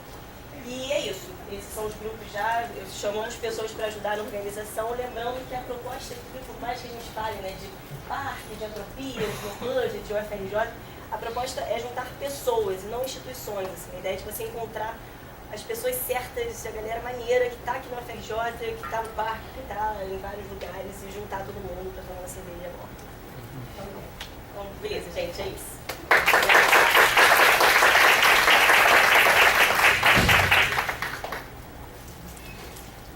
E é isso, esses são os grupos já, chamamos pessoas para ajudar na organização, lembrando que a proposta, por mais que a gente fale, né, de parque, de antropia, de budget, de UFRJ, a proposta é juntar pessoas e não instituições. Assim, a ideia é de você encontrar as pessoas certas, a galera maneira que está aqui no FRJ, que está no parque, que está em vários lugares e juntar todo mundo para tomar uma cerveja agora. Então, beleza, gente, é isso.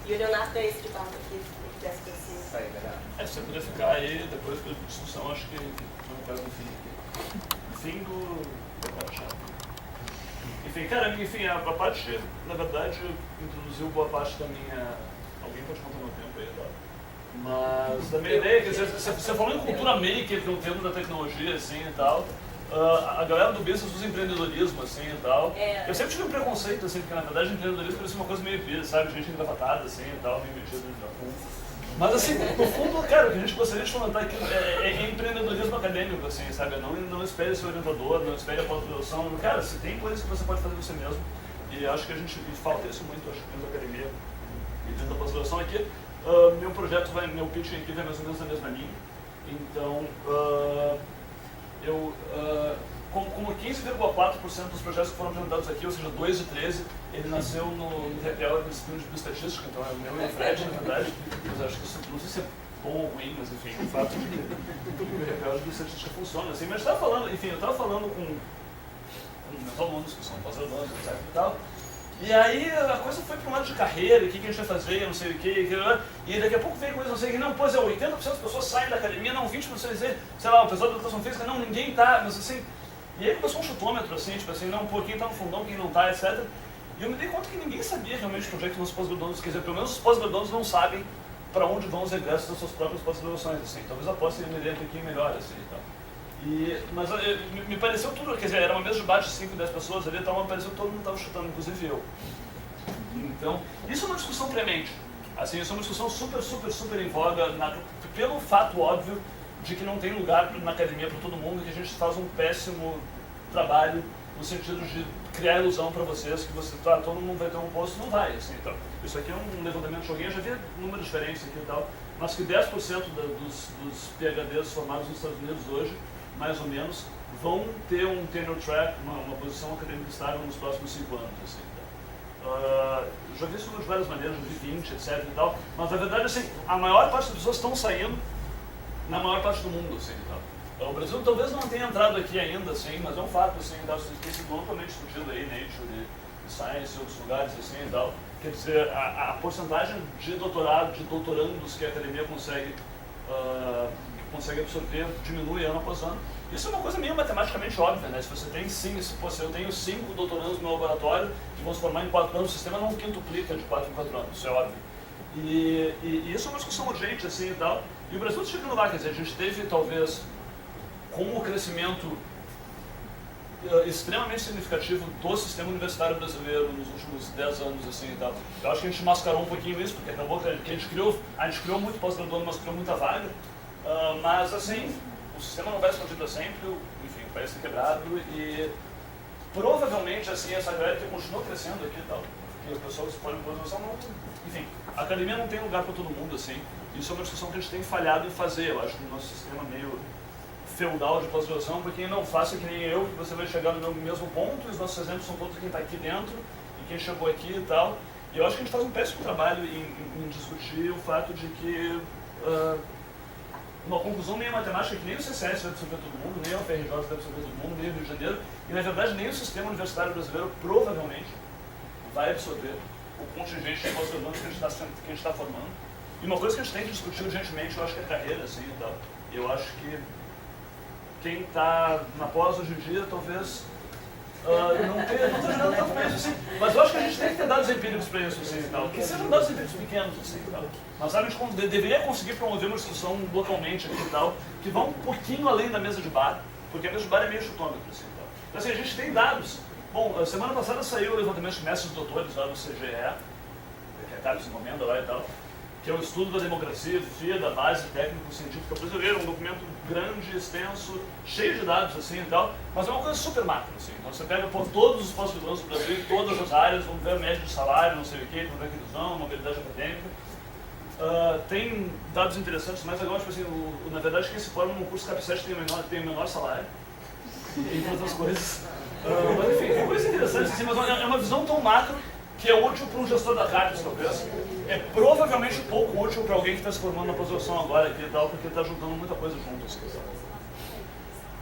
E o Leonardo é esse de barco aqui, se quisesse conhecer. Isso aí, galera. você poder ficar aí depois da discussão, acho que não faz no fim aqui. Fim do bate-papo. Enfim, cara, a parte, na verdade, introduziu boa parte da minha... Alguém pode contar meu tempo aí, tá? Mas da minha ideia, quer dizer, você falou em cultura maker, que é um termo da tecnologia, assim, e tal. A galera do business usa empreendedorismo, assim, e tal. Eu sempre tive um preconceito, assim, porque na verdade empreendedorismo parecia uma coisa meio business, sabe? Gente engravatada, assim, e tal, meio metida no fundo. Mas assim, no fundo, cara, o que a gente gostaria de fomentar aqui é empreendedorismo acadêmico, assim, sabe? Não espere ser orientador, não espere a pós-graduação. Cara, se tem coisas que você pode fazer você mesmo. E acho que a gente falta isso muito, acho que dentro da academia e dentro da pós-graduação aqui. Meu projeto meu pitching aqui vai mais ou menos na mesma linha. Então, como 15,4% dos projetos que foram apresentados aqui, ou seja, 2 de 13, ele nasceu no happy hour da disciplina de bioestatística, então é o meu e o Fred, na verdade. Mas acho que isso, não sei se é bom ou ruim, mas enfim, o fato de que o happy hour de bioestatística funciona assim. Mas eu estava falando com meus alunos, que são pós-graduandos, etc e tal. E aí a coisa foi para um lado de carreira, o que a gente vai fazer, não sei o que, e daqui a pouco veio coisa, não sei o que, não, pois é, 80% das pessoas saem da academia, não, 20% dizer, sei lá, o pessoal da educação física, não, ninguém tá, mas assim, e aí começou um chutômetro, assim, tipo assim, não, pô, quem tá no fundão, quem não tá, etc. E eu me dei conta que ninguém sabia realmente para onde é que os pós-graduandos, quer dizer, pelo menos os pós-graduandos não sabem para onde vão os egressos das suas próprias pós-graduações, assim, talvez a pós seja uma ideia um pouquinho melhor, assim, e tal. Mas me pareceu tudo, quer dizer, era uma mesa de debate de 5, 10 pessoas ali, então me pareceu que todo mundo estava chutando, inclusive eu. Então, isso é uma discussão premente. Assim, isso é uma discussão super em voga, pelo fato óbvio de que não tem lugar na academia para todo mundo, que a gente faz um péssimo trabalho no sentido de criar ilusão para vocês que todo mundo vai ter um posto, não vai. Assim, então, isso aqui é um levantamento de joguinho, eu já vi números diferentes aqui e tal, mas que 10% dos PhDs formados nos Estados Unidos hoje, mais ou menos, vão ter um tenure track, uma posição acadêmica estável nos próximos 5 anos. Assim, já vi isso de várias maneiras, já vi 20, etc e tal, mas na verdade, assim, a maior parte das pessoas estão saindo na maior parte do mundo, assim, e tal. O Brasil talvez não tenha entrado aqui ainda, assim, mas é um fato, assim, tem sido amplamente discutido aí, Nature, Science e outros lugares, assim, e tal. Quer dizer, a porcentagem de doutorandos que a academia consegue absorver diminui ano após ano. Isso é uma coisa meio matematicamente óbvia, né? Se você tem se eu tenho 5 doutorandos no meu laboratório que vão se formar em 4 anos, o sistema não quintuplica de 4 em 4 anos, isso é óbvio. E isso é uma discussão urgente, assim, e tal. E o Brasil está chegando lá, quer dizer, a gente teve, talvez, com o crescimento extremamente significativo do sistema universitário brasileiro nos últimos 10 anos, assim, e tal. Eu acho que a gente mascarou um pouquinho isso, porque acabou que a gente criou muito pós-graduando, mas criou muita vaga. Mas, assim, o sistema não vai explodir para sempre, enfim, o país está quebrado e provavelmente, assim, essa galera que continua crescendo aqui e tal, que as pessoas podem pós-graduação, enfim, a academia não tem lugar para todo mundo, assim. Isso é uma discussão que a gente tem falhado em fazer, eu acho que o nosso sistema meio feudal de pós-graduação, porque não faça que nem eu, que você vai chegar no mesmo ponto, e os nossos exemplos são todos quem está aqui dentro, e quem chegou aqui e tal. E eu acho que a gente faz um péssimo trabalho em discutir o fato de que uma conclusão meio matemática que nem o CCS vai absorver todo mundo, nem o FRJ vai absorver todo mundo, nem o Rio de Janeiro, e na verdade nem o sistema universitário brasileiro provavelmente vai absorver o contingente de pós-graduandos que a gente está formando. E uma coisa que a gente tem que discutir urgentemente, eu acho que é carreira, assim, e tal. Eu acho que quem está na pós hoje em dia, talvez não estou jogando tanto com isso, assim, mas eu acho que a gente tem que ter dados empíricos para isso, assim, e tal, que sejam dados empíricos pequenos, assim, e tal. Mas sabe, a gente deveria conseguir promover uma discussão localmente aqui e tal, que vão um pouquinho além da mesa de bar, porque a mesa de bar é meio chutômetro, assim, e tal. Então, assim, a gente tem dados. Bom, semana passada saiu o levantamento de mestres e doutores lá do CGE, que é Carlos encomenda lá e tal, que é o estudo da demografia da base técnico-científica brasileira, um documento grande, extenso, cheio de dados, assim, e tal, mas é uma coisa super macro, assim. Então você pega todos os pós-graduandos do Brasil, todas as áreas, vamos ver a média de salário, não sei o quê, vamos ver a revisão, a mobilidade acadêmica. Tem dados interessantes, mas agora, tipo assim, na verdade, quem se forma num curso CAP7 tem o menor salário, entre outras coisas. Mas enfim, tem coisas interessantes, assim, mas é uma visão tão macro que é útil para um gestor da CAPES, talvez. É provavelmente pouco útil para alguém que está se formando na pós-graduação agora aqui e tal, porque está juntando muita coisa junto. Assim.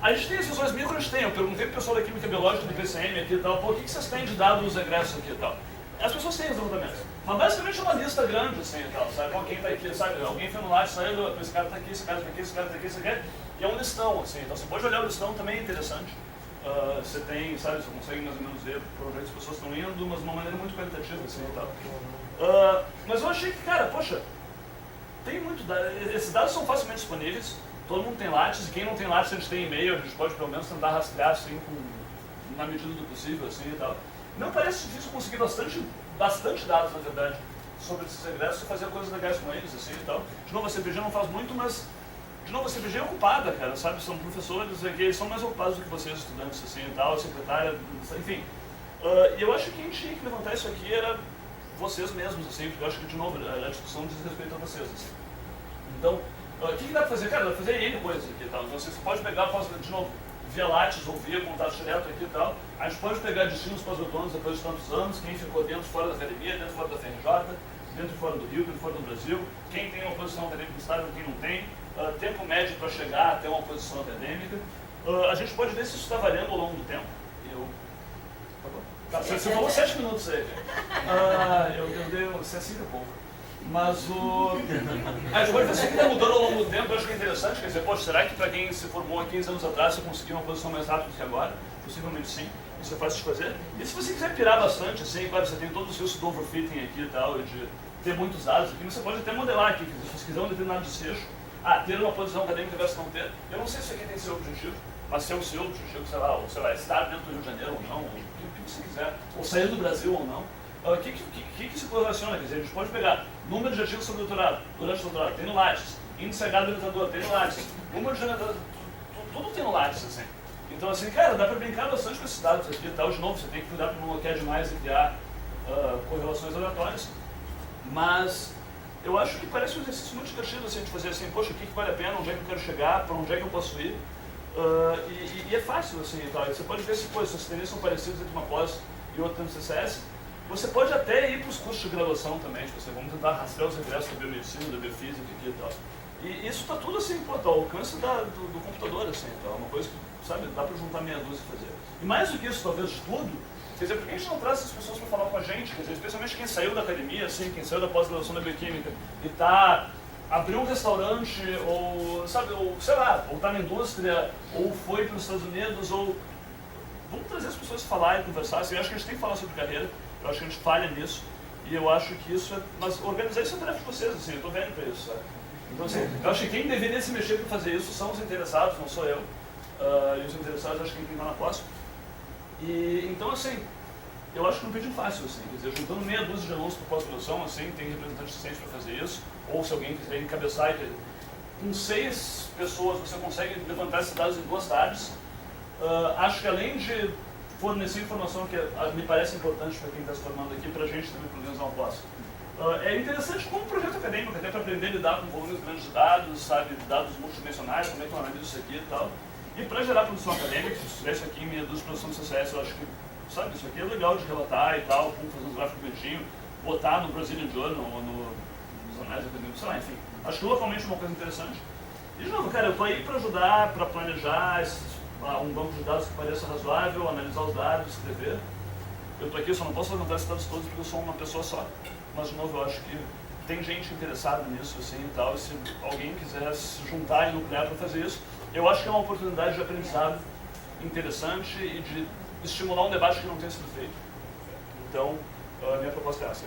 A gente tem as visões micro, a gente tem. Eu perguntei para o pessoal da Química Biológica do PCM aqui e tal, pô, o que vocês têm de dados egressos aqui e tal? as pessoas têm os levantamentos. Mas basicamente é uma lista grande, assim, e tal, sabe? Quem tá aqui, sabe? Alguém foi no Lattes, saiu, esse cara tá aqui, esse cara tá aqui, esse cara tá aqui, esse cara tá aqui. E é um listão, assim, então você pode olhar o listão, também é interessante. Você tem, sabe, você consegue mais ou menos ver por onde as pessoas estão indo, mas de uma maneira muito qualitativa, assim, e tal. Mas eu achei que, cara, poxa, tem muito dado, esses dados são facilmente disponíveis, todo mundo tem Lattes, e quem não tem Lattes, a gente tem e-mail, a gente pode pelo menos tentar rastrear, assim, na medida do possível, assim, e tal. Não parece difícil conseguir bastante dados, na verdade, sobre esses egressos e fazer coisas legais com eles, assim, e tal. De novo, a CPG não faz muito, mas de novo, a CPG é ocupada, cara, sabe? São professores que eles são mais ocupados do que vocês, estudantes, assim, e tal, secretária, enfim. E eu acho que quem tinha que levantar isso aqui era vocês mesmos, assim, porque eu acho que, de novo, a discussão diz respeito a vocês, assim. Então, o que dá pra fazer? Cara, dá pra fazer N coisas aqui e tal. Então, você pode pegar, de novo, via Lattes ou via contato direto aqui e tal. A gente pode pegar destinos pós-doutorandos depois de tantos anos, quem ficou dentro e fora da academia, dentro e fora da FRJ, dentro e fora do Rio, dentro e fora do Brasil, quem tem uma posição acadêmica estável, quem não tem, tempo médio para chegar até uma posição acadêmica. A gente pode ver se isso está variando ao longo do tempo. Você falou 7 minutos aí. Eu dei 5 e pouco. Mas a gente pode ver se isso está mudando ao longo do tempo, eu acho que é interessante. Quer dizer, poxa, será que para quem se formou há 15 anos atrás você conseguiu uma posição mais rápida do que agora? Possivelmente sim. Isso é fácil de fazer. E se você quiser pirar bastante, assim, claro, você tem todos os riscos do overfitting aqui e tal, de ter muitos dados aqui, mas você pode até modelar aqui, se você quiser um determinado desfecho, ter uma posição acadêmica versus não ter. Eu não sei se isso aqui tem seu objetivo, mas se é o seu objetivo, sei lá, estar dentro do Rio de Janeiro ou não, ou o que você quiser, ou sair do Brasil ou não, o que se correlaciona? Quer dizer, a gente pode pegar número de artigos sobre doutorado, durante o doutorado, tem no Lattes, índice H do orientador, tem no Lattes, número de orientador, tudo tem no Lattes, assim. Então, assim, cara, dá pra brincar bastante com esses dados aqui e tal. De novo, você tem que cuidar pra não bloquear demais e criar correlações aleatórias. Mas eu acho que parece um exercício muito divertido, assim, de fazer assim, poxa, o que vale a pena, onde é que eu quero chegar, para onde é que eu posso ir. E é fácil, assim, e tal. Você pode ver se, se as tendências são parecidas entre uma pós e outra no CCS. Você pode até ir para os cursos de graduação também, tipo, vamos tentar rastrear os regressos da biomedicina, da biofísica aqui e tal. E isso está tudo assim, pô, tá ao alcance do computador, assim, então, é uma coisa que, sabe, dá para juntar meia dúzia e fazer. E mais do que isso, talvez, de tudo, quer dizer, por que a gente não traz essas pessoas para falar com a gente? Quer dizer, especialmente quem saiu da academia, assim, quem saiu da pós-graduação da bioquímica e abriu um restaurante, ou, sabe, ou, sei lá, ou está na indústria, ou foi para os Estados Unidos, ou... Vamos trazer as pessoas para falar e conversar, assim, eu acho que a gente tem que falar sobre carreira, eu acho que a gente falha nisso, e eu acho que isso é... Mas organizar isso é tarefa de vocês, assim, eu estou vendo para isso, sabe? Então, assim, eu acho que quem deveria se mexer para fazer isso são os interessados, não sou eu. E os interessados, acho que quem está na pós. E, então, assim, eu acho que não pediu fácil, assim, quer dizer, juntando meia dúzia de alunos para pós-graduação, assim, tem representantes suficientes para fazer isso, ou se alguém quiser encabeçar, com 6 pessoas você consegue levantar esses dados em 2 tardes. Acho que além de fornecer informação que me parece importante para quem está se formando aqui, para a gente também organizar uma pós. É interessante como projeto acadêmico, até para aprender a lidar com volumes grandes de dados, sabe, dados multidimensionais, como é que eu analiso isso aqui e tal. E para gerar produção acadêmica, se estivesse aqui em minha dúzia de produção de CCS, eu acho que, sabe, isso aqui é legal de relatar e tal, como fazer um gráfico bonitinho, botar no Brazilian Journal ou nos anais acadêmicos, sei lá, enfim. Acho que localmente é uma coisa interessante. E de novo, cara, eu estou aí para ajudar, para planejar um banco de dados que pareça razoável, analisar os dados, escrever. Eu estou aqui, eu só não posso levantar esses dados todos porque eu sou uma pessoa só. Mas, de novo, eu acho que tem gente interessada nisso, assim, e tal, e se alguém quiser se juntar e nuclear para fazer isso, eu acho que é uma oportunidade de aprendizado interessante e de estimular um debate que não tem sido feito. Então, a minha proposta é essa.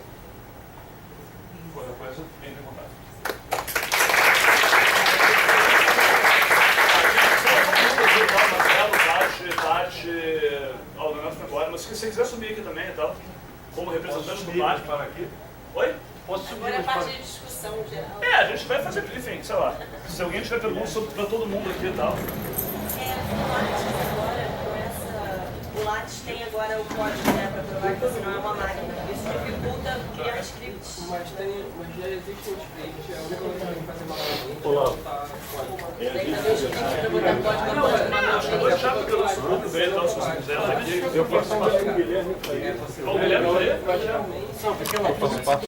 Qualquer coisa, entre em contato. Tati, o Leonardo foi embora, mas se você quiser subir aqui também e tal, como representante do PAT. Para aqui? Oi? Posso subir? Agora é a parte de discussão geral. A gente vai fazer, enfim, sei lá. Se alguém tiver perguntas para todo mundo aqui e tal. O Lattes agora, o Lattes tem agora o código, né, para provar que você não é uma máquina. Isso dificulta criar scripts. Mas já existe um script, é a única coisa que tem que fazer manualmente. Olá. Tem que fazer o script para botar código na página manualmente. Eu vou deixar porque eu não sou muito bem, então se você quiser. Eu posso falar com o Guilherme. O Guilherme, Geralmente, Não, porque eu faço parte.